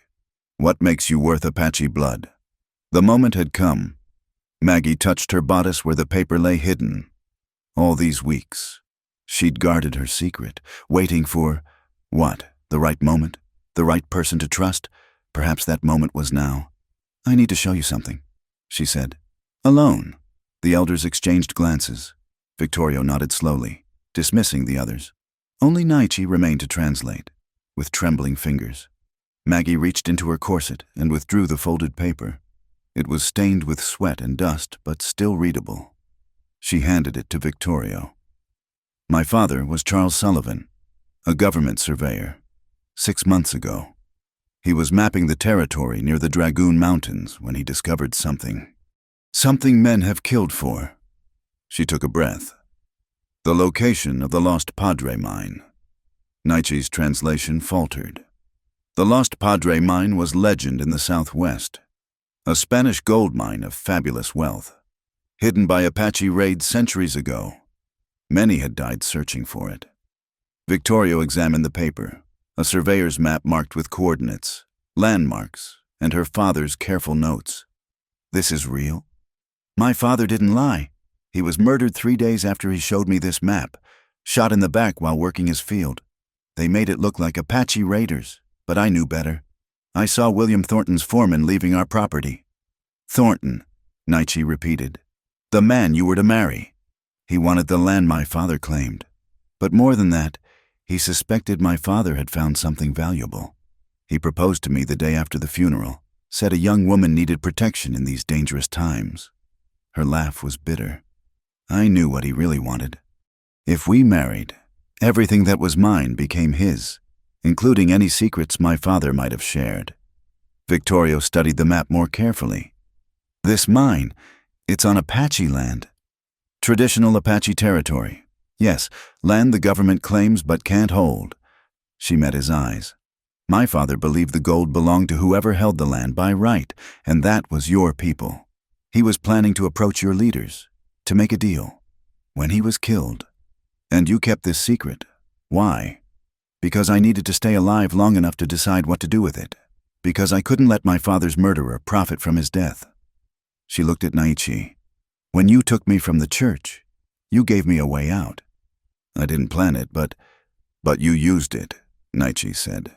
what makes you worth Apache blood?" The moment had come. Maggie touched her bodice where the paper lay hidden. All these weeks, she'd guarded her secret, waiting for, what, the right moment? The right person to trust? Perhaps that moment was now. "I need to show you something," she said. "Alone." The elders exchanged glances. Victorio nodded slowly, dismissing the others. Only Nietzsche remained to translate, with trembling fingers. Maggie reached into her corset and withdrew the folded paper. It was stained with sweat and dust, but still readable. She handed it to Victorio. "My father was Charles Sullivan, a government surveyor. 6 months ago. He was mapping the territory near the Dragoon Mountains when he discovered something. Something men have killed for." She took a breath. "The location of the Lost Padre mine." Nietzsche's translation faltered. The Lost Padre mine was legend in the Southwest. A Spanish gold mine of fabulous wealth. Hidden by Apache raids centuries ago. Many had died searching for it. Victorio examined the paper, a surveyor's map marked with coordinates, landmarks, and her father's careful notes. "This is real?" "My father didn't lie. He was murdered 3 days after he showed me this map, shot in the back while working his field. They made it look like Apache raiders, but I knew better. I saw William Thornton's foreman leaving our property. Thornton, Nietzsche repeated. The man you were to marry. He wanted the land my father claimed. But more than that, he suspected my father had found something valuable. He proposed to me the day after the funeral, said a young woman needed protection in these dangerous times. Her laugh was bitter. I knew what he really wanted. If we married, everything that was mine became his, including any secrets my father might have shared. Victorio studied the map more carefully. This mine, it's on Apache land. Traditional Apache territory. Yes, land the government claims but can't hold. She met his eyes. My father believed the gold belonged to whoever held the land by right, and that was your people. He was planning to approach your leaders, to make a deal. When he was killed, and you kept this secret. Why? Because I needed to stay alive long enough to decide what to do with it. Because I couldn't let my father's murderer profit from his death. She looked at Nietzsche. When you took me from the church, you gave me a way out. I didn't plan it, but you used it, Nietzsche said.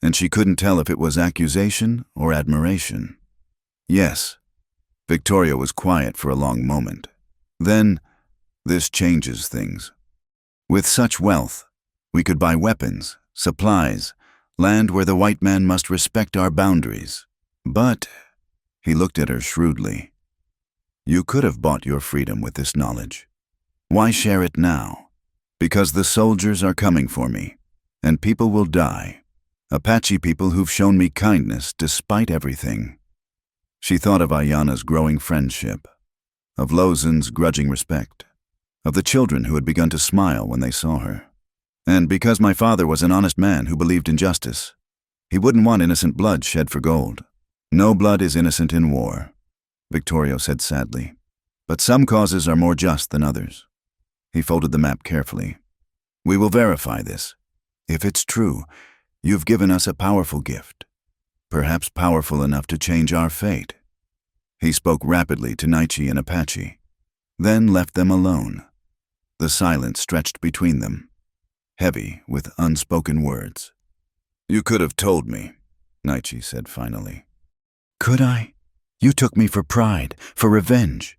And she couldn't tell if it was accusation or admiration. Yes. Victoria was quiet for a long moment. Then, this changes things. With such wealth, we could buy weapons, supplies, land where the white man must respect our boundaries. But, he looked at her shrewdly, you could have bought your freedom with this knowledge. Why share it now? Because the soldiers are coming for me, and people will die. Apache people who've shown me kindness despite everything. She thought of Ayana's growing friendship, of Lozen's grudging respect, of the children who had begun to smile when they saw her. And because my father was an honest man who believed in justice, he wouldn't want innocent blood shed for gold. No blood is innocent in war, Victorio said sadly. But some causes are more just than others. He folded the map carefully. We will verify this. If it's true, you've given us a powerful gift, perhaps powerful enough to change our fate. He spoke rapidly to Nietzsche and Apache, then left them alone. The silence stretched between them, heavy with unspoken words. You could have told me, Nietzsche said finally. Could I? You took me for pride, for revenge.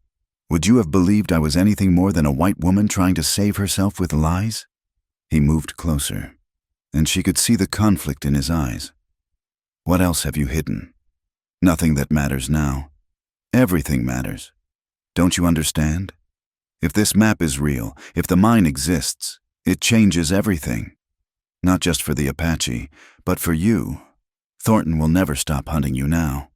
Would you have believed I was anything more than a white woman trying to save herself with lies? He moved closer, and she could see the conflict in his eyes. What else have you hidden? Nothing that matters now. Everything matters. Don't you understand? If this map is real, if the mine exists, it changes everything. Not just for the Apache, but for you. Thornton will never stop hunting you now.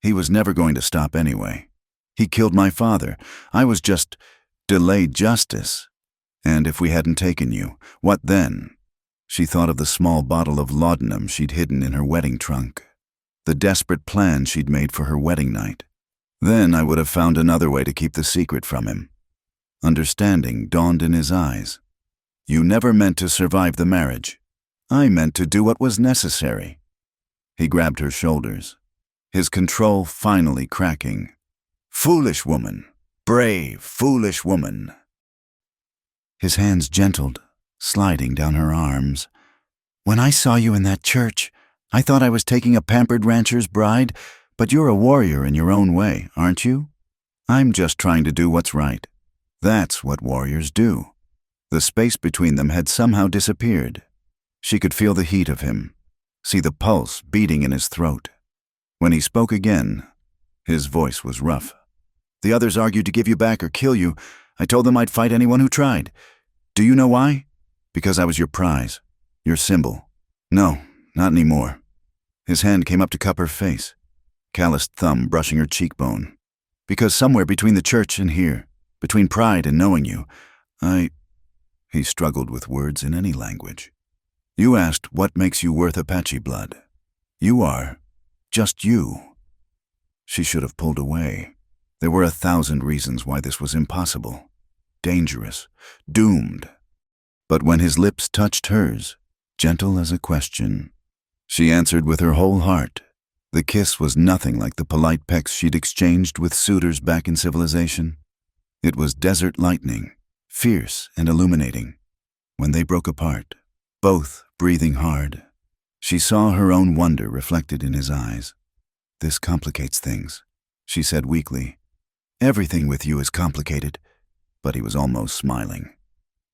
He was never going to stop anyway. He killed my father. I was just delayed justice. And if we hadn't taken you, what then? She thought of the small bottle of laudanum she'd hidden in her wedding trunk, the desperate plan she'd made for her wedding night. Then I would have found another way to keep the secret from him. Understanding dawned in his eyes. You never meant to survive the marriage. I meant to do what was necessary. He grabbed her shoulders, his control finally cracking. Foolish woman, brave, foolish woman. His hands gentled, sliding down her arms. When I saw you in that church, I thought I was taking a pampered rancher's bride, but you're a warrior in your own way, aren't you? I'm just trying to do what's right. That's what warriors do. The space between them had somehow disappeared. She could feel the heat of him, see the pulse beating in his throat. When he spoke again, his voice was rough. The others argued to give you back or kill you. I told them I'd fight anyone who tried. Do you know why? Because I was your prize, your symbol. No, not anymore. His hand came up to cup her face, calloused thumb brushing her cheekbone. Because somewhere between the church and here, between pride and knowing you, He struggled with words in any language. You asked what makes you worth Apache blood. You are just you. She should have pulled away. There were 1,000 reasons why this was impossible, dangerous, doomed. But when his lips touched hers, gentle as a question, she answered with her whole heart. The kiss was nothing like the polite pecks she'd exchanged with suitors back in civilization. It was desert lightning, fierce and illuminating. When they broke apart, both breathing hard, she saw her own wonder reflected in his eyes. "This complicates things," she said weakly. "Everything with you is complicated." But he was almost smiling.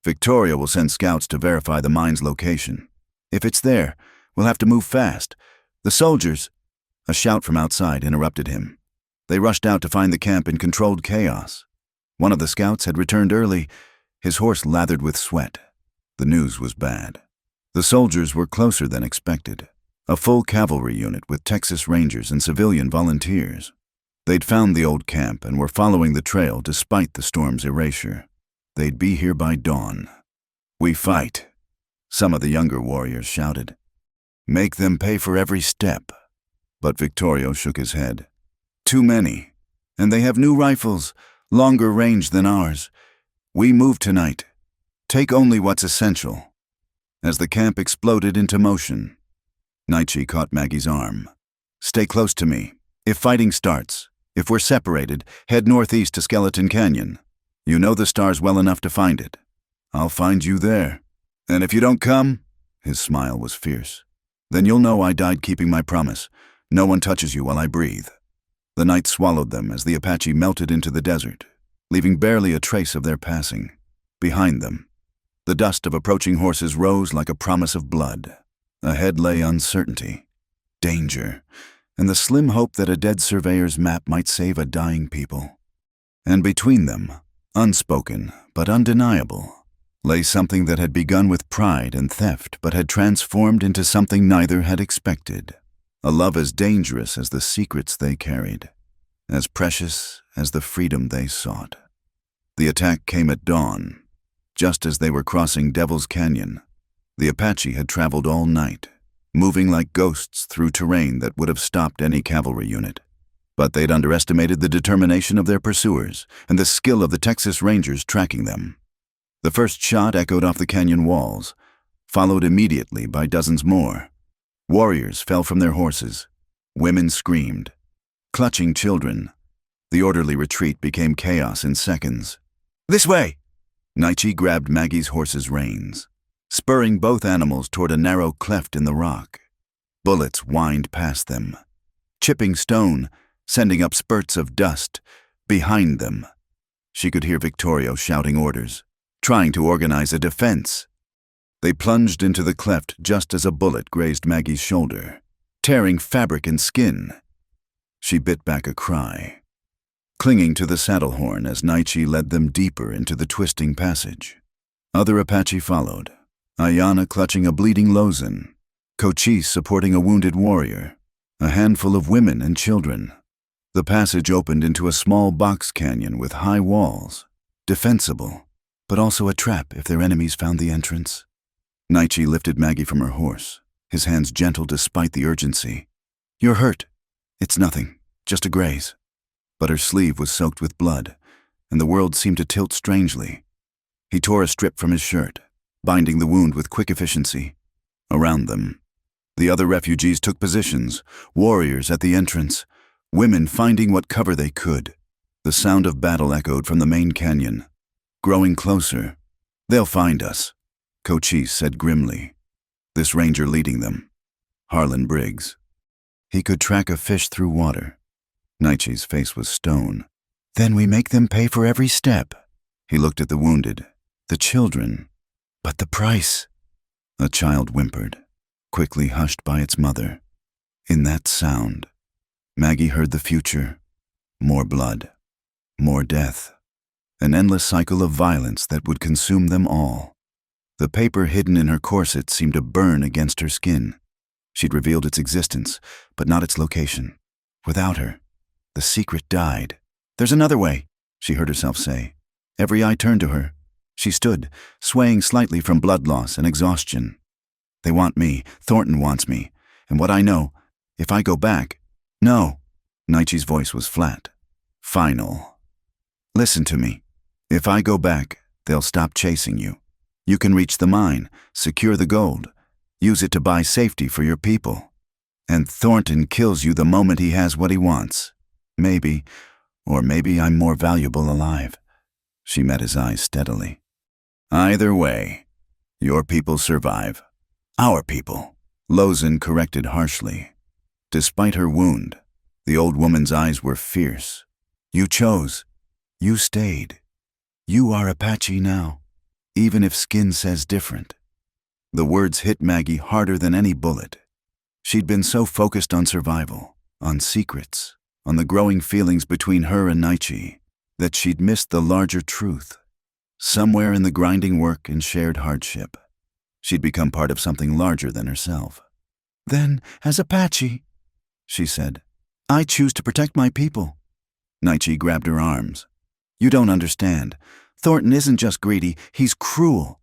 "Victoria will send scouts to verify the mine's location. If it's there, we'll have to move fast. The soldiers—" A shout from outside interrupted him. They rushed out to find the camp in controlled chaos. One of the scouts had returned early, his horse lathered with sweat. The news was bad. The soldiers were closer than expected. A full cavalry unit with Texas Rangers and civilian volunteers. They'd found the old camp and were following the trail despite the storm's erasure. They'd be here by dawn. "We fight," some of the younger warriors shouted. "Make them pay for every step." But Victorio shook his head. "Too many. And they have new rifles, longer range than ours. We move tonight. Take only what's essential." As the camp exploded into motion, Naichi caught Maggie's arm. "Stay close to me. If fighting starts, if we're separated, head northeast to Skeleton Canyon. You know the stars well enough to find it. I'll find you there. And if you don't come," his smile was fierce, "then you'll know I died keeping my promise. No one touches you while I breathe." The night swallowed them as the Apache melted into the desert, leaving barely a trace of their passing. Behind them, the dust of approaching horses rose like a promise of blood. Ahead lay uncertainty, danger, and the slim hope that a dead surveyor's map might save a dying people. And between them, unspoken but undeniable, lay something that had begun with pride and theft but had transformed into something neither had expected. A love as dangerous as the secrets they carried, as precious as the freedom they sought. The attack came at dawn, just as they were crossing Devil's Canyon. The Apache had traveled all night, moving like ghosts through terrain that would have stopped any cavalry unit. But they'd underestimated the determination of their pursuers and the skill of the Texas Rangers tracking them. The first shot echoed off the canyon walls, followed immediately by dozens more. Warriors fell from their horses. Women screamed. Clutching children, the orderly retreat became chaos in seconds. "This way!" Naichi grabbed Maggie's horse's reins, spurring both animals toward a narrow cleft in the rock. Bullets whined past them, chipping stone, sending up spurts of dust. Behind them, she could hear Victorio shouting orders, trying to organize a defense. They plunged into the cleft just as a bullet grazed Maggie's shoulder, tearing fabric and skin. She bit back a cry, clinging to the saddle horn as Naichi led them deeper into the twisting passage. Other Apache followed, Ayana clutching a bleeding Lozan, Cochise supporting a wounded warrior, a handful of women and children. The passage opened into a small box canyon with high walls, defensible, but also a trap if their enemies found the entrance. Naichi lifted Maggie from her horse, his hands gentle despite the urgency. "You're hurt." "It's nothing, just a graze." But her sleeve was soaked with blood, and the world seemed to tilt strangely. He tore a strip from his shirt, binding the wound with quick efficiency. Around them, the other refugees took positions, warriors at the entrance, women finding what cover they could. The sound of battle echoed from the main canyon, growing closer. "They'll find us," Cochise said grimly. This ranger leading them, Harlan Briggs. He could track a fish through water. Naichi's face was stone. "Then we make them pay for every step." He looked at the wounded, the children. "But the price?" A child whimpered, quickly hushed by its mother. In that sound, Maggie heard the future. More blood, more death, an endless cycle of violence that would consume them all. The paper hidden in her corset seemed to burn against her skin. She'd revealed its existence, but not its location. Without her, the secret died. "There's another way," she heard herself say. Every eye turned to her. She stood, swaying slightly from blood loss and exhaustion. "They want me. Thornton wants me. And what I know, if I go back—" "No." Naichi's voice was flat. Final. "Listen to me. If I go back, they'll stop chasing you. You can reach the mine, secure the gold, use it to buy safety for your people. And Thornton kills you the moment he has what he wants. Maybe, or maybe I'm more valuable alive." She met his eyes steadily. Either way, your people survive. Our people, Lozin corrected harshly. Despite her wound, the old woman's eyes were fierce. You chose. You stayed. You are Apache now, even if skin says different. The words hit Maggie harder than any bullet. She'd been so focused on survival, on secrets, on the growing feelings between her and Naichi, that she'd missed the larger truth. Somewhere in the grinding work and shared hardship, she'd become part of something larger than herself. Then, as Apache, she said, I choose to protect my people. Naichi grabbed her arms. You don't understand. Thornton isn't just greedy, he's cruel.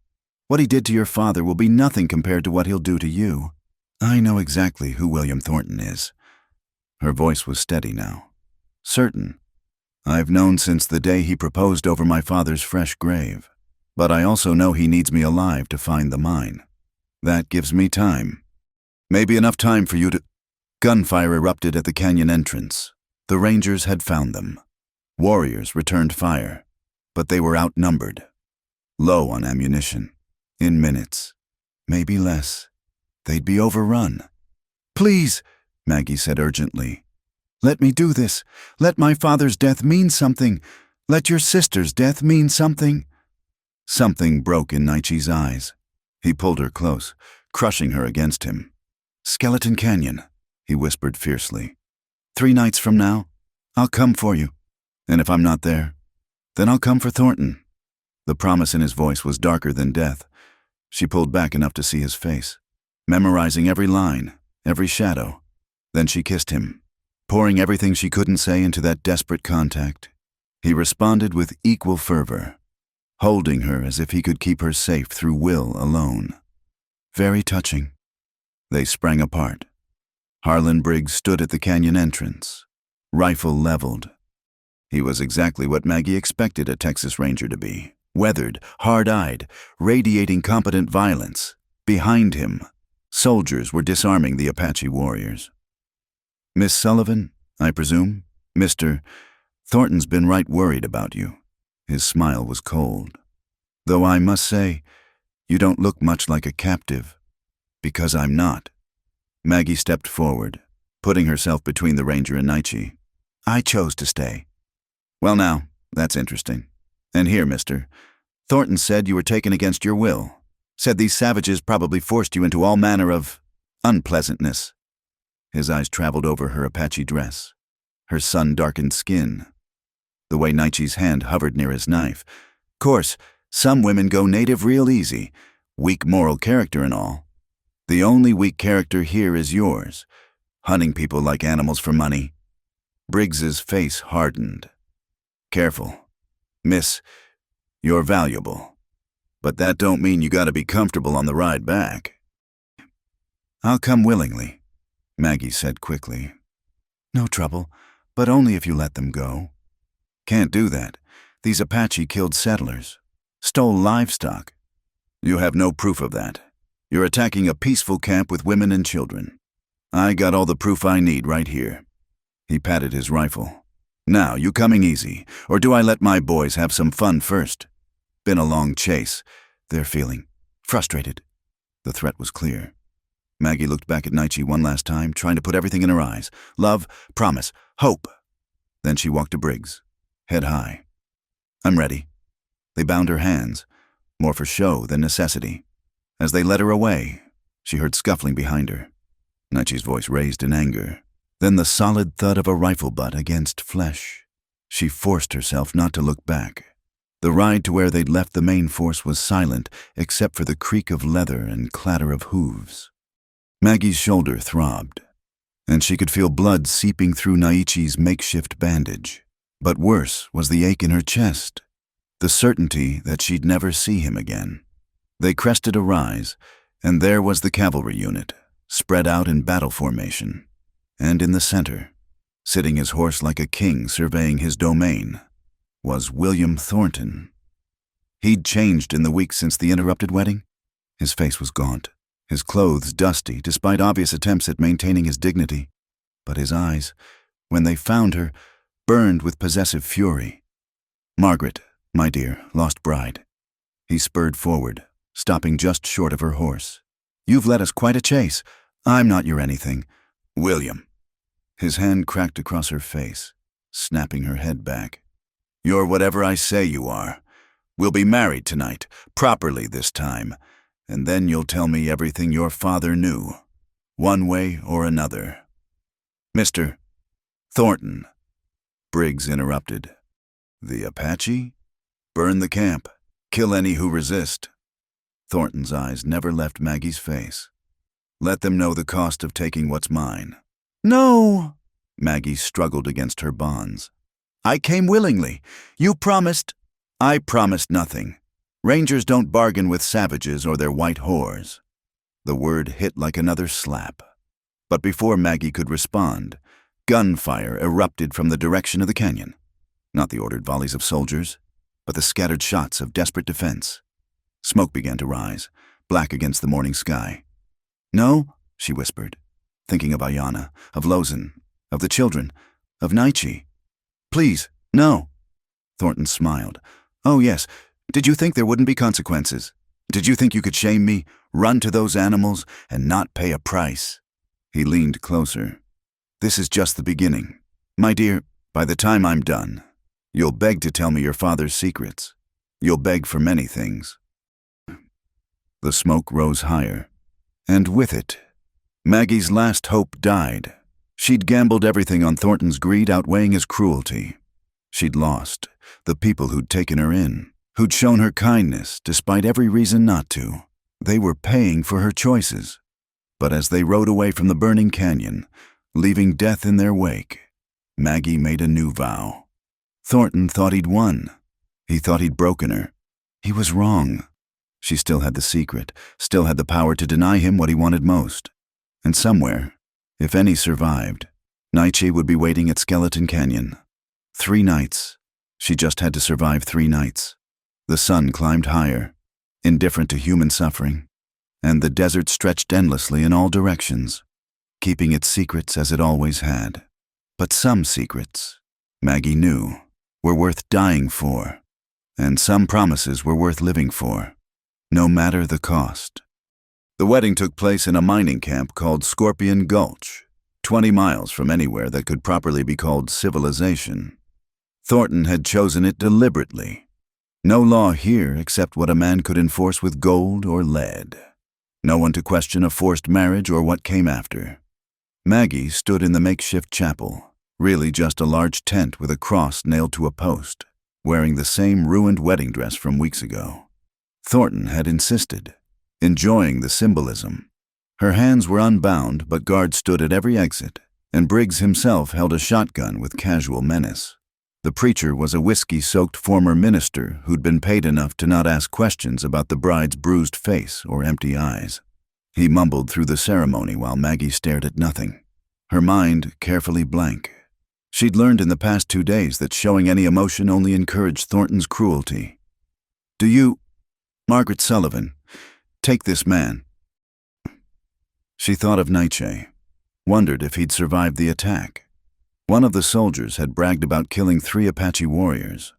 What he did to your father will be nothing compared to what he'll do to you. I know exactly who William Thornton is. Her voice was steady now. Certain. I've known since the day he proposed over my father's fresh grave. But I also know he needs me alive to find the mine. That gives me time. Maybe enough time for you to... Gunfire erupted at the canyon entrance. The Rangers had found them. Warriors returned fire, but they were outnumbered. Low on ammunition. In minutes. Maybe less. They'd be overrun. Please, Maggie said urgently. Let me do this. Let my father's death mean something. Let your sister's death mean something. Something broke in Naichi's eyes. He pulled her close, crushing her against him. Skeleton Canyon, he whispered fiercely. 3 nights from now, I'll come for you. And if I'm not there, then I'll come for Thornton. The promise in his voice was darker than death. She pulled back enough to see his face, memorizing every line, every shadow. Then she kissed him, pouring everything she couldn't say into that desperate contact. He responded with equal fervor, holding her as if he could keep her safe through will alone. Very touching. They sprang apart. Harlan Briggs stood at the canyon entrance, rifle leveled. He was exactly what Maggie expected a Texas Ranger to be. Weathered, hard-eyed, radiating competent violence. Behind him, soldiers were disarming the Apache warriors. Miss Sullivan, I presume? Mr. Thornton's been right worried about you. His smile was cold. Though I must say, you don't look much like a captive. Because I'm not. Maggie stepped forward, putting herself between the Ranger and Naichi. I chose to stay. Well now, that's interesting. And here, mister, Thornton said you were taken against your will. Said these savages probably forced you into all manner of unpleasantness. His eyes traveled over her Apache dress, her sun-darkened skin, the way Naichi's hand hovered near his knife. Course, some women go native real easy, weak moral character and all. The only weak character here is yours, hunting people like animals for money. Briggs's face hardened. Careful. Miss, you're valuable. But that don't mean you gotta be comfortable on the ride back. I'll come willingly, Maggie said quickly. No trouble, but only if you let them go. Can't do that. These Apache killed settlers, stole livestock. You have no proof of that. You're attacking a peaceful camp with women and children. I got all the proof I need right here. He patted his rifle. Now, you coming easy, or do I let my boys have some fun first? Been a long chase. They're feeling frustrated. The threat was clear. Maggie looked back at Naichi one last time, trying to put everything in her eyes. Love, promise, hope. Then she walked to Briggs, head high. I'm ready. They bound her hands, more for show than necessity. As they led her away, she heard scuffling behind her. Naichi's voice raised in anger. Then the solid thud of a rifle butt against flesh. She forced herself not to look back. The ride to where they'd left the main force was silent, except for the creak of leather and clatter of hooves. Maggie's shoulder throbbed, and she could feel blood seeping through Naichi's makeshift bandage. But worse was the ache in her chest, the certainty that she'd never see him again. They crested a rise, and there was the cavalry unit, spread out in battle formation. And in the center, sitting his horse like a king surveying his domain, was William Thornton. He'd changed in the weeks since the interrupted wedding. His face was gaunt, his clothes dusty despite obvious attempts at maintaining his dignity. But his eyes, when they found her, burned with possessive fury. Margaret, My dear, lost bride. He spurred forward, stopping just short of her horse. You've led us quite a chase. I'm not your anything. William. His hand cracked across her face, snapping her head back. You're whatever I say you are. We'll be married tonight, properly this time, and then you'll tell me everything your father knew, one way or another. Mr. Thornton. Briggs interrupted. The Apache? Burn the camp. Kill any who resist. Thornton's eyes never left Maggie's face. Let them know the cost of taking what's mine. No! Maggie struggled against her bonds. I came willingly. You promised. I promised nothing. Rangers don't bargain with savages or their white whores. The word hit like another slap. But before Maggie could respond, gunfire erupted from the direction of the canyon. Not the ordered volleys of soldiers, but the scattered shots of desperate defense. Smoke began to rise, black against the morning sky. No, she whispered, thinking of Ayanna, of Lozan, of the children, of Naichi. Please, no. Thornton smiled. Oh, yes. Did you think there wouldn't be consequences? Did you think you could shame me, run to those animals, and not pay a price? He leaned closer. This is just the beginning. My dear, by the time I'm done, you'll beg to tell me your father's secrets. You'll beg for many things. The smoke rose higher, and with it, Maggie's last hope died. She'd gambled everything on Thornton's greed outweighing his cruelty. She'd lost the people who'd taken her in, who'd shown her kindness despite every reason not to. They were paying for her choices. But as they rode away from the burning canyon, leaving death in their wake, Maggie made a new vow. Thornton thought he'd won. He thought he'd broken her. He was wrong. She still had the secret, still had the power to deny him what he wanted most. And somewhere, if any survived, Naichi would be waiting at Skeleton Canyon. 3 nights. She just had to survive 3 nights. The sun climbed higher, indifferent to human suffering, and the desert stretched endlessly in all directions, keeping its secrets as it always had. But some secrets, Maggie knew, were worth dying for, and some promises were worth living for, no matter the cost. The wedding took place in a mining camp called Scorpion Gulch, 20 miles from anywhere that could properly be called civilization. Thornton had chosen it deliberately. No law here except what a man could enforce with gold or lead. No one to question a forced marriage or what came after. Maggie stood in the makeshift chapel, really just a large tent with a cross nailed to a post, wearing the same ruined wedding dress from weeks ago. Thornton had insisted, enjoying the symbolism. Her hands were unbound, but guards stood at every exit, and Briggs himself held a shotgun with casual menace. The preacher was a whiskey-soaked former minister who'd been paid enough to not ask questions about the bride's bruised face or empty eyes. He mumbled through the ceremony while Maggie stared at nothing, her mind carefully blank. She'd learned in the past 2 days that showing any emotion only encouraged Thornton's cruelty. Do you, Margaret Sullivan, take this man? She thought of Naiche, wondered if he'd survived the attack. One of the soldiers had bragged about killing 3 Apache warriors,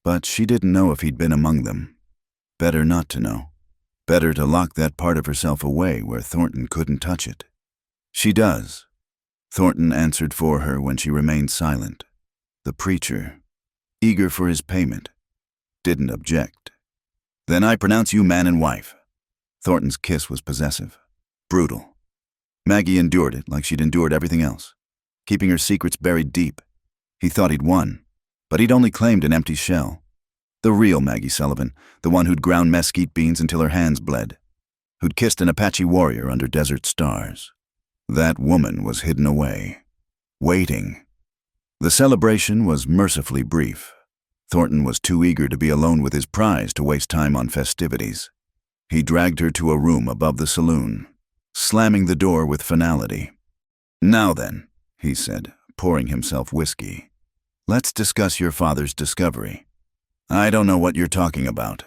but she didn't know if he'd been among them. Better not to know. Better to lock that part of herself away where Thornton couldn't touch it. She does. Thornton answered for her when she remained silent. The preacher, eager for his payment, didn't object. Then I pronounce you man and wife. Thornton's kiss was possessive, brutal. Maggie endured it like she'd endured everything else, keeping her secrets buried deep. He thought he'd won, but he'd only claimed an empty shell. The real Maggie Sullivan, the one who'd ground mesquite beans until her hands bled, who'd kissed an Apache warrior under desert stars. That woman was hidden away, waiting. The celebration was mercifully brief. Thornton was too eager to be alone with his prize to waste time on festivities. He dragged her to a room above the saloon, slamming the door with finality. Now then, he said, pouring himself whiskey. Let's discuss your father's discovery. I don't know what you're talking about.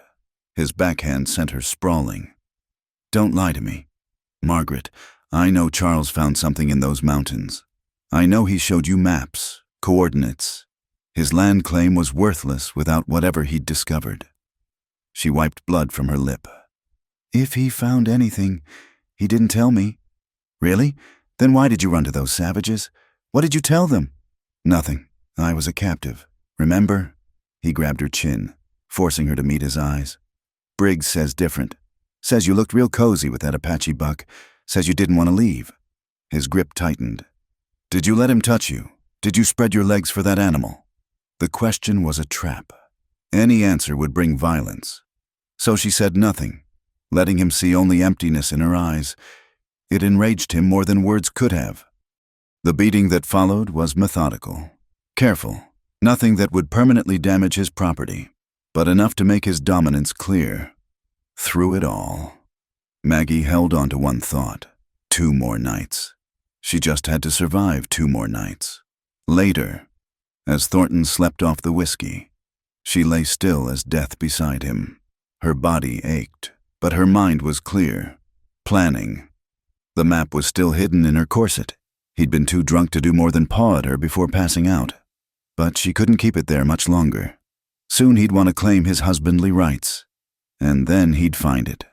His backhand sent her sprawling. Don't lie to me. Margaret, I know Charles found something in those mountains. I know he showed you maps, coordinates. His land claim was worthless without whatever he'd discovered. She wiped blood from her lip. If he found anything, he didn't tell me. Really? Then why did you run to those savages? What did you tell them? Nothing. I was a captive. Remember? He grabbed her chin, forcing her to meet his eyes. Briggs says different. Says you looked real cozy with that Apache buck. Says you didn't want to leave. His grip tightened. Did you let him touch you? Did you spread your legs for that animal? The question was a trap. Any answer would bring violence. So she said nothing, letting him see only emptiness in her eyes. It enraged him more than words could have. The beating that followed was methodical, careful, nothing that would permanently damage his property, but enough to make his dominance clear. Through it all, Maggie held on to one thought: 2 more nights. She just had to survive 2 more nights. Later, as Thornton slept off the whiskey, she lay still as death beside him. Her body ached, but her mind was clear, planning. The map was still hidden in her corset. He'd been too drunk to do more than paw at her before passing out. But she couldn't keep it there much longer. Soon he'd want to claim his husbandly rights, and then he'd find it.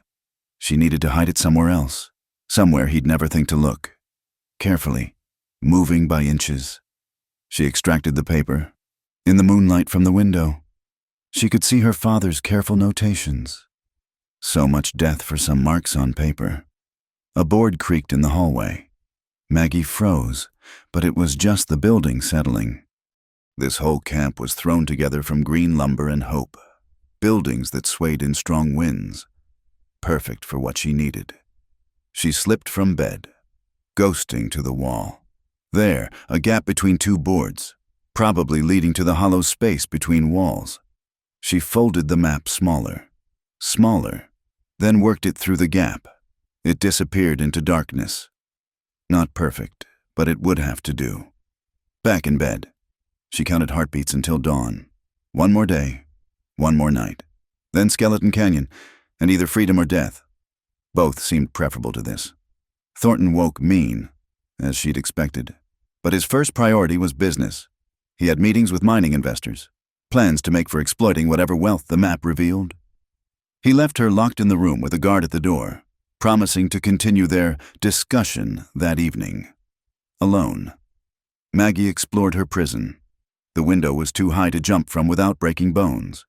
She needed to hide it somewhere else, somewhere he'd never think to look. Carefully, moving by inches, she extracted the paper. In the moonlight from the window, she could see her father's careful notations. So much death for some marks on paper. A board creaked in the hallway. Maggie froze, but it was just the building settling. This whole camp was thrown together from green lumber and hope. Buildings that swayed in strong winds. Perfect for what she needed. She slipped from bed, ghosting to the wall. There, a gap between 2 boards, probably leading to the hollow space between walls. She folded the map smaller, then worked it through the gap. It disappeared into darkness. Not perfect, but it would have to do. Back in bed, she counted heartbeats until dawn. 1 more day, 1 more night. Then Skeleton Canyon, and either freedom or death. Both seemed preferable to this. Thornton woke mean, as she'd expected. But his first priority was business. He had meetings with mining investors, plans to make for exploiting whatever wealth the map revealed. He left her locked in the room with a guard at the door, promising to continue their discussion that evening. Alone, Maggie explored her prison. The window was too high to jump from without breaking bones,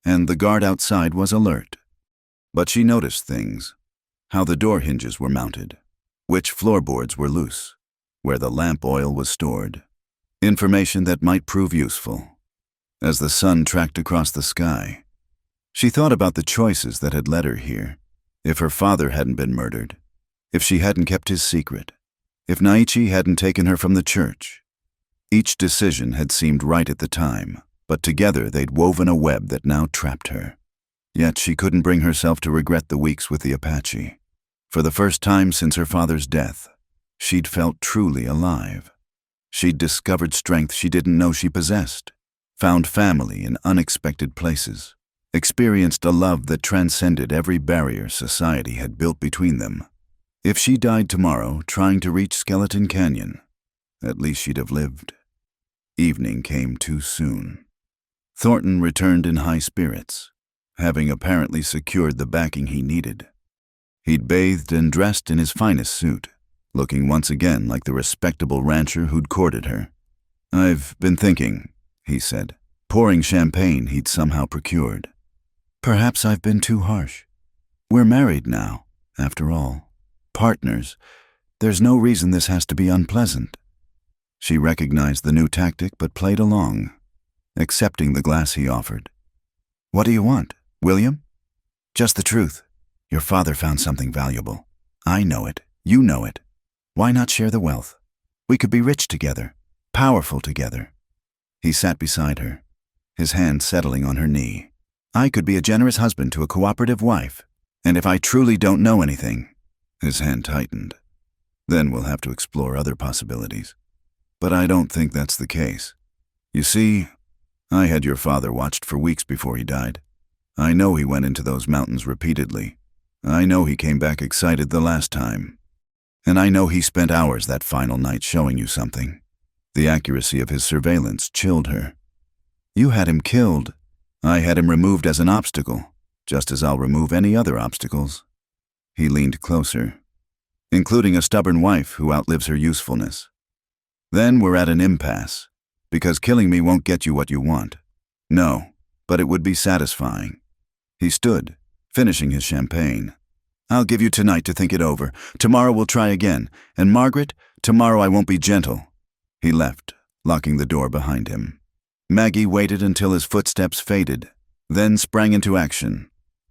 and the guard outside was alert. But she noticed things: how the door hinges were mounted, which floorboards were loose, where the lamp oil was stored. Information that might prove useful. As the sun tracked across the sky, she thought about the choices that had led her here. If her father hadn't been murdered, if she hadn't kept his secret, if Naichi hadn't taken her from the church. Each decision had seemed right at the time, but together they'd woven a web that now trapped her. Yet she couldn't bring herself to regret the weeks with the Apache. For the first time since her father's death, she'd felt truly alive. She'd discovered strength she didn't know she possessed, found family in unexpected places, experienced a love that transcended every barrier society had built between them. If she died tomorrow trying to reach Skeleton Canyon, at least she'd have lived. Evening came too soon. Thornton returned in high spirits, having apparently secured the backing he needed. He'd bathed and dressed in his finest suit, looking once again like the respectable rancher who'd courted her. "I've been thinking," he said, pouring champagne he'd somehow procured. "Perhaps I've been too harsh. We're married now, after all. Partners. There's no reason this has to be unpleasant." She recognized the new tactic but played along, accepting the glass he offered. "What do you want, William?" "Just the truth. Your father found something valuable. I know it. You know it. Why not share the wealth? We could be rich together, powerful together." He sat beside her, his hand settling on her knee. "I could be a generous husband to a cooperative wife, and if I truly don't know anything—" His hand tightened. "Then we'll have to explore other possibilities. But I don't think that's the case. You see, I had your father watched for weeks before he died. I know he went into those mountains repeatedly. I know he came back excited the last time. And I know he spent hours that final night showing you something." The accuracy of his surveillance chilled her. You had him killed. I had him removed as an obstacle, just as I'll remove any other obstacles." He leaned closer, including a stubborn wife who outlives her usefulness. "Then we're at an impasse, because killing me won't get you what you want. No, but it would be satisfying." He stood, finishing his champagne. "I'll give you tonight to think it over. Tomorrow we'll try again. And Margaret, tomorrow I won't be gentle." He left, locking the door behind him. Maggie waited until his footsteps faded, then sprang into action.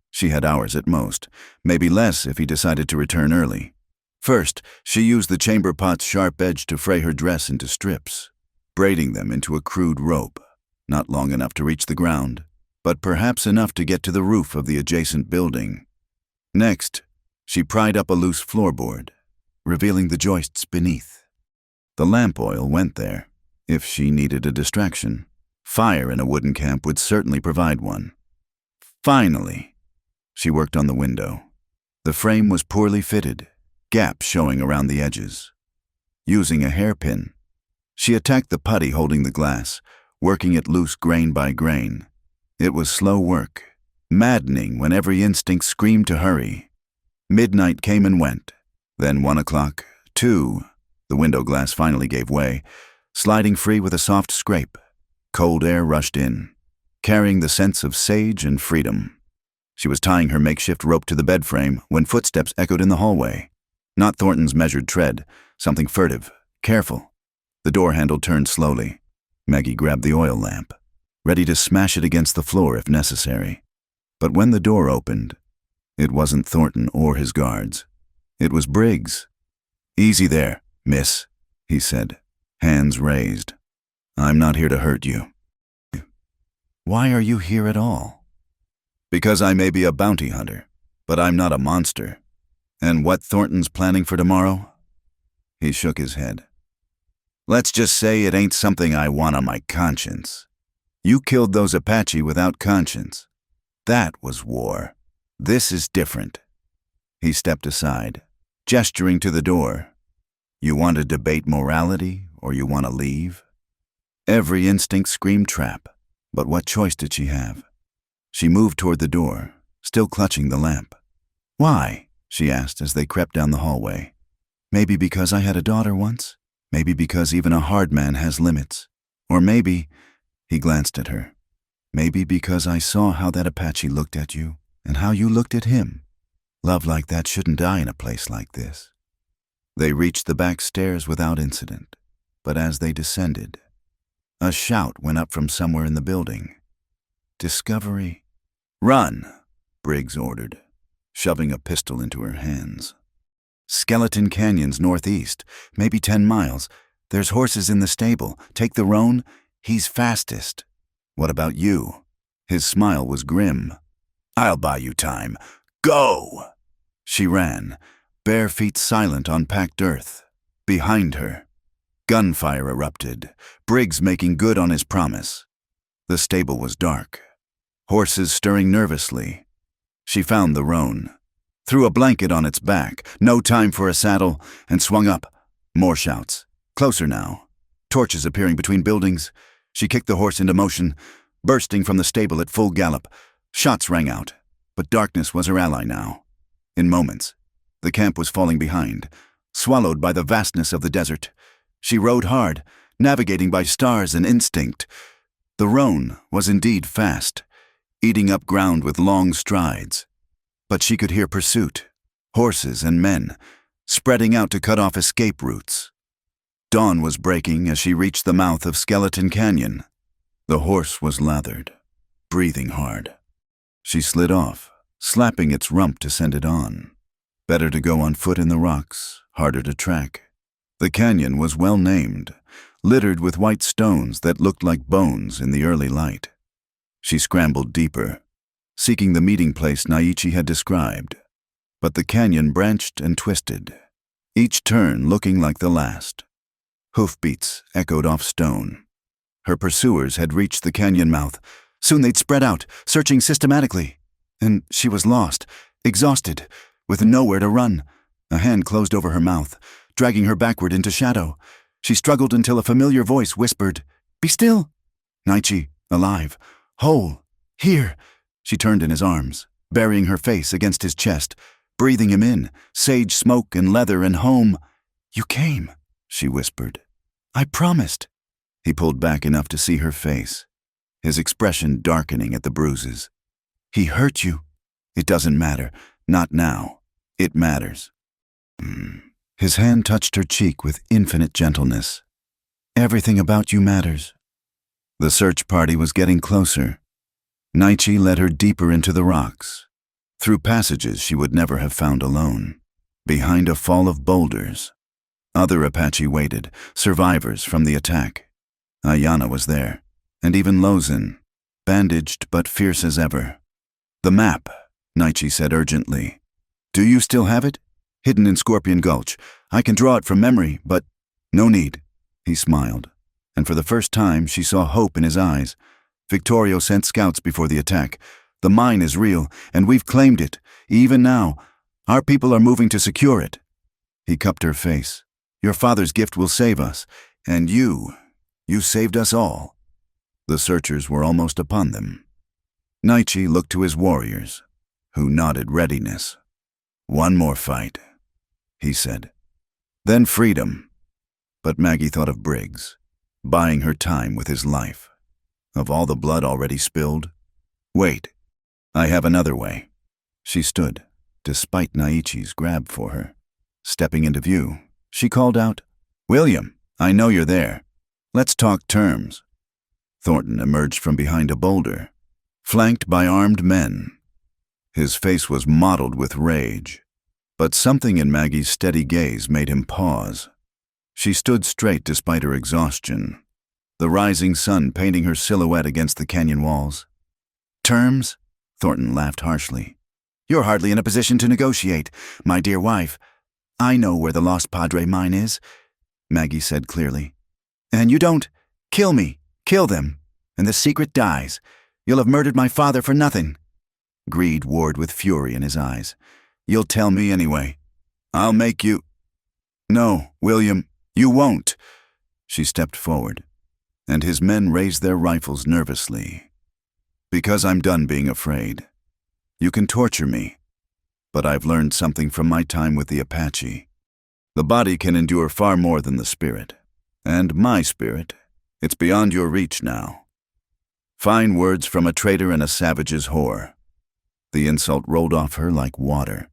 She had hours at most, maybe less if he decided to return early. First, she used the chamber pot's sharp edge to fray her dress into strips, braiding them into a crude rope, not long enough to reach the ground, but perhaps enough to get to the roof of the adjacent building. Next, she pried up a loose floorboard, revealing the joists beneath. The lamp oil went there, if she needed a distraction. Fire in a wooden camp would certainly provide one. Finally, she worked on the window. The frame was poorly fitted, gaps showing around the edges. Using a hairpin, she attacked the putty holding the glass, working it loose grain by grain. It was slow work, maddening when every instinct screamed to hurry. Midnight came and went. Then 1 o'clock, 2. The window glass finally gave way, sliding free with a soft scrape. Cold air rushed in, carrying the sense of sage and freedom. She was tying her makeshift rope to the bed frame when footsteps echoed in the hallway. Not Thornton's measured tread, something furtive, careful. The door handle turned slowly. Maggie grabbed the oil lamp, ready to smash it against the floor if necessary. But when the door opened, it wasn't Thornton or his guards. It was Briggs. "Easy there, miss," he said, hands raised. "I'm not here to hurt you." "Why are you here at all?" "Because I may be a bounty hunter, but I'm not a monster. And what Thornton's planning for tomorrow?" He shook his head. "Let's just say it ain't something I want on my conscience. You killed those Apache without conscience. That was war. This is different." He stepped aside, gesturing to the door. "You want to debate morality, or you want to leave?" Every instinct screamed trap, but what choice did she have? She moved toward the door, still clutching the lamp. "Why?" she asked as they crept down the hallway. "Maybe because I had a daughter once? Maybe because even a hard man has limits? Or maybe," he glanced at her, "maybe because I saw how that Apache looked at you and how you looked at him. Love like that shouldn't die in a place like this." They reached the back stairs without incident, but as they descended, a shout went up from somewhere in the building. "Discovery." "Run," Briggs ordered, shoving a pistol into her hands. "Skeleton Canyon's northeast, maybe 10 miles. There's horses in the stable. Take the roan. He's fastest." "What about you?" His smile was grim. "I'll buy you time. Go!" She ran, bare feet silent on packed earth. Behind her, gunfire erupted, Briggs making good on his promise. The stable was dark, horses stirring nervously. She found the roan, threw a blanket on its back, no time for a saddle, and swung up. More shouts. Closer now. Torches appearing between buildings. She kicked the horse into motion, bursting from the stable at full gallop. Shots rang out, but darkness was her ally now. In moments, the camp was falling behind, swallowed by the vastness of the desert. She rode hard, navigating by stars and instinct. The roan was indeed fast, eating up ground with long strides. But she could hear pursuit, horses and men, spreading out to cut off escape routes. Dawn was breaking as she reached the mouth of Skeleton Canyon. The horse was lathered, breathing hard. She slid off, slapping its rump to send it on. Better to go on foot in the rocks, harder to track. The canyon was well named, littered with white stones that looked like bones in the early light. She scrambled deeper, seeking the meeting place Naichi had described. But the canyon branched and twisted, each turn looking like the last. Hoofbeats echoed off stone. Her pursuers had reached the canyon mouth. Soon they'd spread out, searching systematically. And she was lost, exhausted, with nowhere to run. A hand closed over her mouth, dragging her backward into shadow. She struggled until a familiar voice whispered, "Be still!" "Naichi, Alive. Whole. Here. She turned in his arms, burying her face against his chest, breathing him in, sage smoke and leather and home. You came, she whispered. I promised. He pulled back enough to see her face, his expression darkening at the bruises. He hurt you. It doesn't matter. Not now. It matters. His hand touched her cheek with infinite gentleness. Everything about you matters. The search party was getting closer. Naichi led her deeper into the rocks, through passages she would never have found alone, behind a fall of boulders. Other Apache waited, survivors from the attack. Ayana was there, and even Lozin, bandaged but fierce as ever. The map, Naichi said urgently. Do you still have it? Hidden in Scorpion Gulch. I can draw it from memory, but no need. He smiled, and for the first time she saw hope in his eyes. Victorio sent scouts before the attack. The mine is real, and we've claimed it. Even now, our people are moving to secure it. He cupped her face. Your father's gift will save us, and you saved us all. The searchers were almost upon them. Naichi looked to his warriors, who nodded readiness. One more fight, he said. Then freedom. But Maggie thought of Briggs, buying her time with his life. Of all the blood already spilled? Wait, I have another way. She stood, despite Naichi's grab for her. Stepping into view, she called out, William, I know you're there. Let's talk terms. Thornton emerged from behind a boulder, flanked by armed men. His face was mottled with rage, but something in Maggie's steady gaze made him pause. She stood straight despite her exhaustion, the rising sun painting her silhouette against the canyon walls. Terms? Thornton laughed harshly. You're hardly in a position to negotiate, my dear wife. I know where the Lost Padre mine is, Maggie said clearly. And you don't kill me, kill them, and the secret dies. You'll have murdered my father for nothing. Greed warred with fury in his eyes. You'll tell me anyway. I'll make you. No, William, you won't. She stepped forward, and his men raised their rifles nervously. Because I'm done being afraid. You can torture me, but I've learned something from my time with the Apache. The body can endure far more than the spirit. And my spirit, it's beyond your reach now. Fine words from a traitor and a savage's whore. The insult rolled off her like water.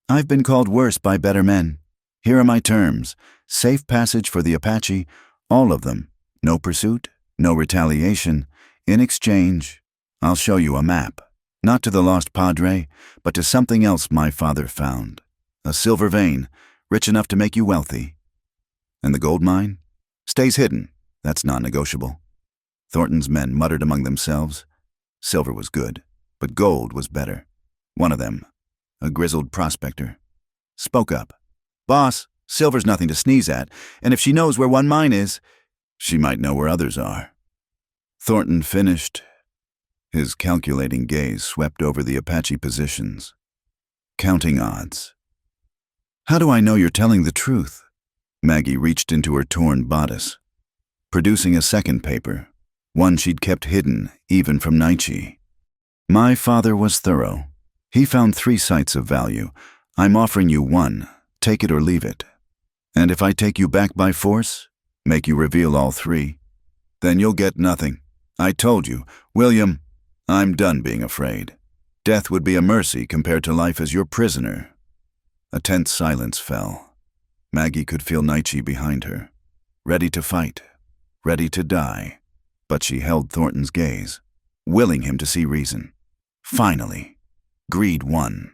I've been called worse by better men. Here are my terms. Safe passage for the Apache, all of them. No pursuit, no retaliation. In exchange, I'll show you a map. Not to the Lost Padre, but to something else my father found. A silver vein, rich enough to make you wealthy. And the gold mine? Stays hidden. That's non-negotiable. Thornton's men muttered among themselves. Silver was good, but gold was better. One of them, a grizzled prospector, spoke up. Boss, silver's nothing to sneeze at, and if she knows where one mine is, she might know where others are. Thornton finished. His calculating gaze swept over the Apache positions, counting odds. How do I know you're telling the truth? Maggie reached into her torn bodice, producing a second paper, one she'd kept hidden even from Naichi. My father was thorough. He found 3 sites of value. I'm offering you one. Take it or leave it. And if I take you back by force, make you reveal all 3, then you'll get nothing. I told you, William, I'm done being afraid. Death would be a mercy compared to life as your prisoner. A tense silence fell. Maggie could feel Naichi behind her, ready to fight, ready to die. But she held Thornton's gaze, willing him to see reason. Finally, greed won.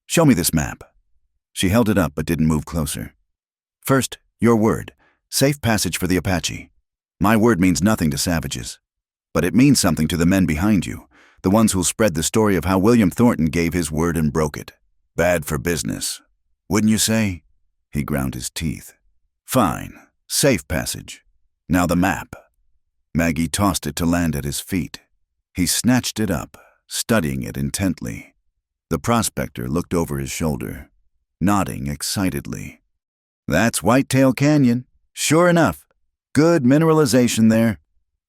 Show me this map. She held it up but didn't move closer. First, your word. Safe passage for the Apache. My word means nothing to savages. But it means something to the men behind you, the ones who'll spread the story of how William Thornton gave his word and broke it. Bad for business, wouldn't you say? He ground his teeth. Fine. Safe passage. Now the map. Maggie tossed it to land at his feet. He snatched it up, studying it intently. The prospector looked over his shoulder, nodding excitedly. That's Whitetail Canyon. Sure enough. Good mineralization there.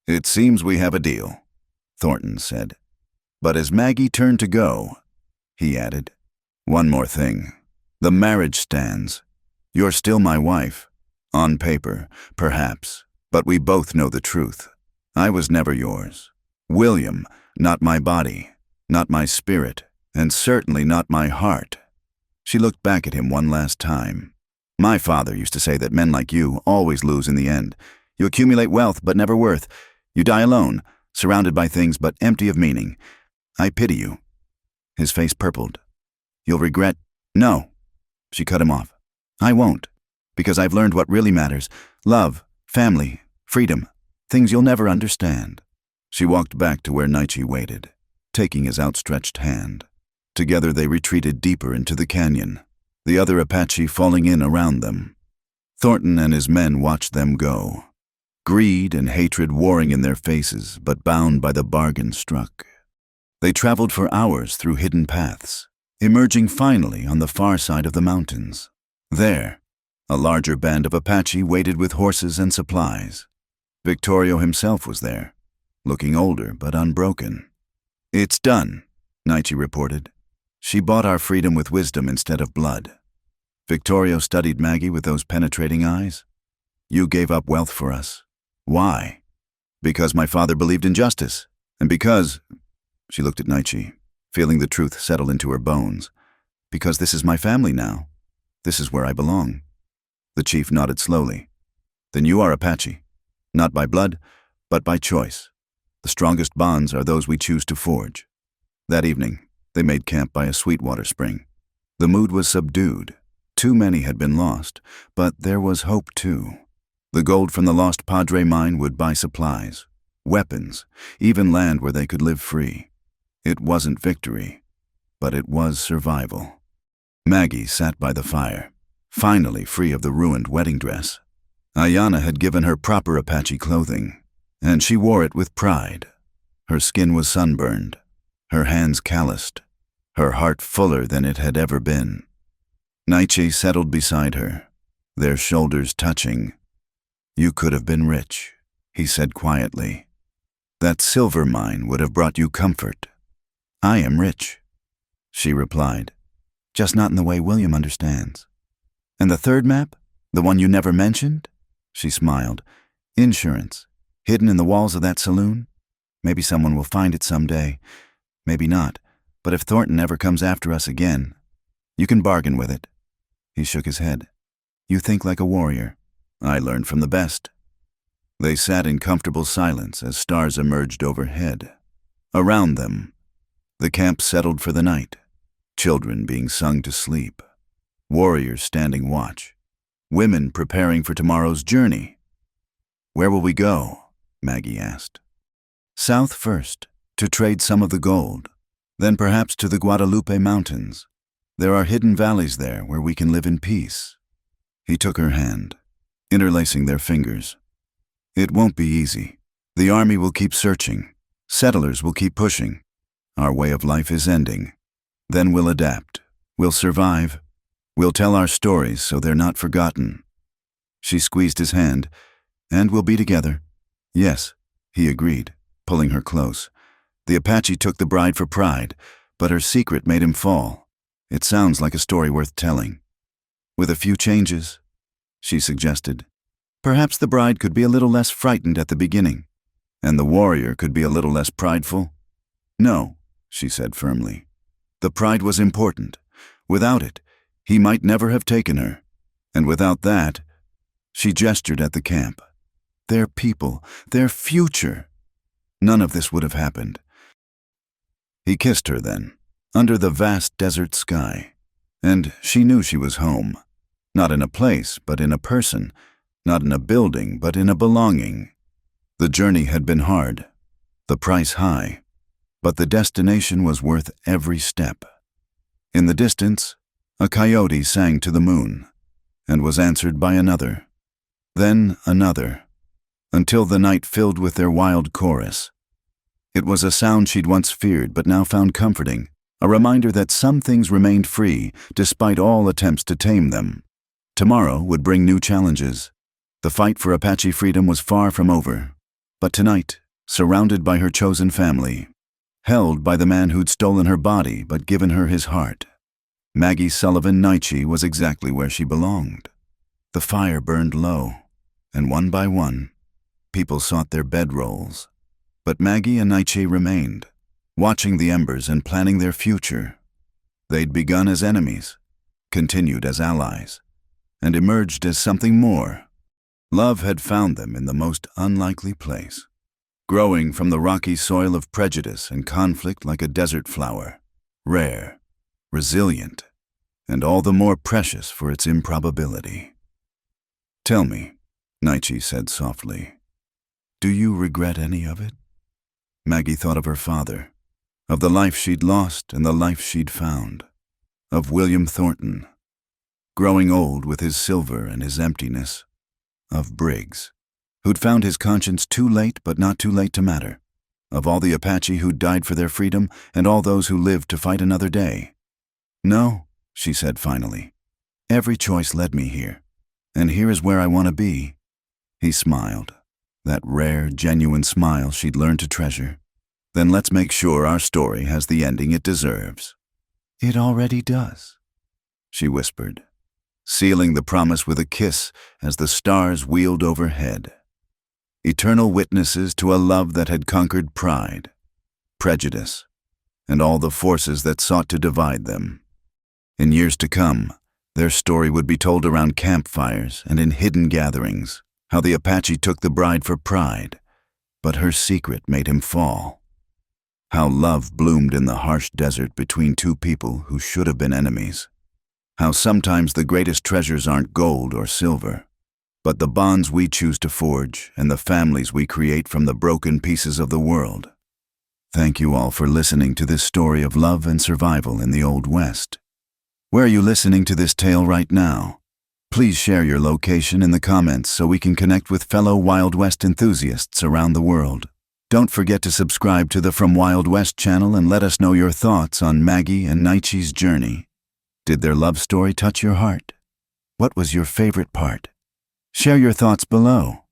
It seems we have a deal. Thornton said. But as Maggie turned to go, he added, "One more thing. The marriage stands. You're still my wife. On paper, perhaps, but we both know the truth. I was never yours. William, not my body, not my spirit, and certainly not my heart." She looked back at him one last time. "My father used to say that men like you always lose in the end. You accumulate wealth but never worth. You die alone, surrounded by things but empty of meaning. I pity you." His face purpled. "You'll regret—" "No," she cut him off. "I won't, because I've learned what really matters. Love, family, freedom, things you'll never understand." She walked back to where Nietzsche waited, taking his outstretched hand. Together they retreated deeper into the canyon, the other Apache falling in around them. Thornton and his men watched them go, greed and hatred warring in their faces, but bound by the bargain struck. They traveled for hours through hidden paths, emerging finally on the far side of the mountains. There, a larger band of Apache waited with horses and supplies. Victorio himself was there, looking older but unbroken. "It's done," Nietzsche reported. "She bought our freedom with wisdom instead of blood." Victorio studied Maggie with those penetrating eyes. "You gave up wealth for us. Why?" "Because my father believed in justice, and because—" She looked at Nietzsche, feeling the truth settle into her bones. "Because this is my family now. This is where I belong." The chief nodded slowly. "Then you are Apache, not by blood, but by choice. The strongest bonds are those we choose to forge." That evening, they made camp by a Sweetwater spring. The mood was subdued. Too many had been lost, but there was hope too. The gold from the lost Padre mine would buy supplies, weapons, even land where they could live free. It wasn't victory, but it was survival. Maggie sat by the fire, finally free of the ruined wedding dress. Ayanna had given her proper Apache clothing, and she wore it with pride. Her skin was sunburned, her hands calloused, her heart fuller than it had ever been. Nietzsche settled beside her, their shoulders touching. "You could have been rich," he said quietly. "That silver mine would have brought you comfort." "I am rich," she replied, "just not in the way William understands." "And the third map? The one you never mentioned?" She smiled. "Insurance, hidden in the walls of that saloon? Maybe someone will find it someday. Maybe not, but if Thornton ever comes after us again, you can bargain with it." He shook his head. "You think like a warrior. I learned from the best." They sat in comfortable silence as stars emerged overhead. Around them, the camp settled for the night, children being sung to sleep, warriors standing watch, women preparing for tomorrow's journey. "Where will we go?" Maggie asked. "South first, to trade some of the gold, then perhaps to the Guadalupe Mountains. There are hidden valleys there where we can live in peace." He took her hand, interlacing their fingers. "It won't be easy. The army will keep searching. Settlers will keep pushing. Our way of life is ending. Then we'll adapt. We'll survive. We'll tell our stories so they're not forgotten." She squeezed his hand. "And we'll be together." "Yes," he agreed, pulling her close. The Apache took the bride for pride, but her secret made him fall. "It sounds like a story worth telling." "With a few changes," she suggested. "Perhaps the bride could be a little less frightened at the beginning, and the warrior could be a little less prideful." "No," she said firmly. "The pride was important. Without it, he might never have taken her. And without that—" She gestured at the camp. "Their people, their future. None of this would have happened." He kissed her then, under the vast desert sky, and she knew she was home. Not in a place, but in a person. Not in a building, but in a belonging. The journey had been hard, the price high, but the destination was worth every step. In the distance, a coyote sang to the moon, and was answered by another, then another, until the night filled with their wild chorus. It was a sound she'd once feared but now found comforting, a reminder that some things remained free despite all attempts to tame them. Tomorrow would bring new challenges. The fight for Apache freedom was far from over, but tonight surrounded by her chosen family, held by the man who'd stolen her body but given her his heart. Maggie Sullivan Nietzsche was exactly where she belonged. The fire burned low, and one by one, people sought their bedrolls. But Maggie and Nietzsche remained, watching the embers and planning their future. They'd begun as enemies, continued as allies, and emerged as something more. Love had found them in the most unlikely place, growing from the rocky soil of prejudice and conflict like a desert flower, rare, resilient, and all the more precious for its improbability. "Tell me," Nietzsche said softly, "do you regret any of it?" Maggie thought of her father, of the life she'd lost and the life she'd found, of William Thornton, growing old with his silver and his emptiness, of Briggs, who'd found his conscience too late but not too late to matter, of all the Apache who'd died for their freedom and all those who lived to fight another day. "No," she said finally. "Every choice led me here, and here is where I want to be." He smiled, that rare, genuine smile she'd learned to treasure. "Then let's make sure our story has the ending it deserves." "It already does," she whispered, sealing the promise with a kiss as the stars wheeled overhead. Eternal witnesses to a love that had conquered pride, prejudice, and all the forces that sought to divide them. In years to come, their story would be told around campfires and in hidden gatherings, how the Apache took the bride for pride, but her secret made him fall. How love bloomed in the harsh desert between two people who should have been enemies. How sometimes the greatest treasures aren't gold or silver, but the bonds we choose to forge and the families we create from the broken pieces of the world. Thank you all for listening to this story of love and survival in the Old West. Where are you listening to this tale right now? Please share your location in the comments so we can connect with fellow Wild West enthusiasts around the world. Don't forget to subscribe to the From Wild West channel and let us know your thoughts on Maggie and Nietzsche's journey. Did their love story touch your heart? What was your favorite part? Share your thoughts below.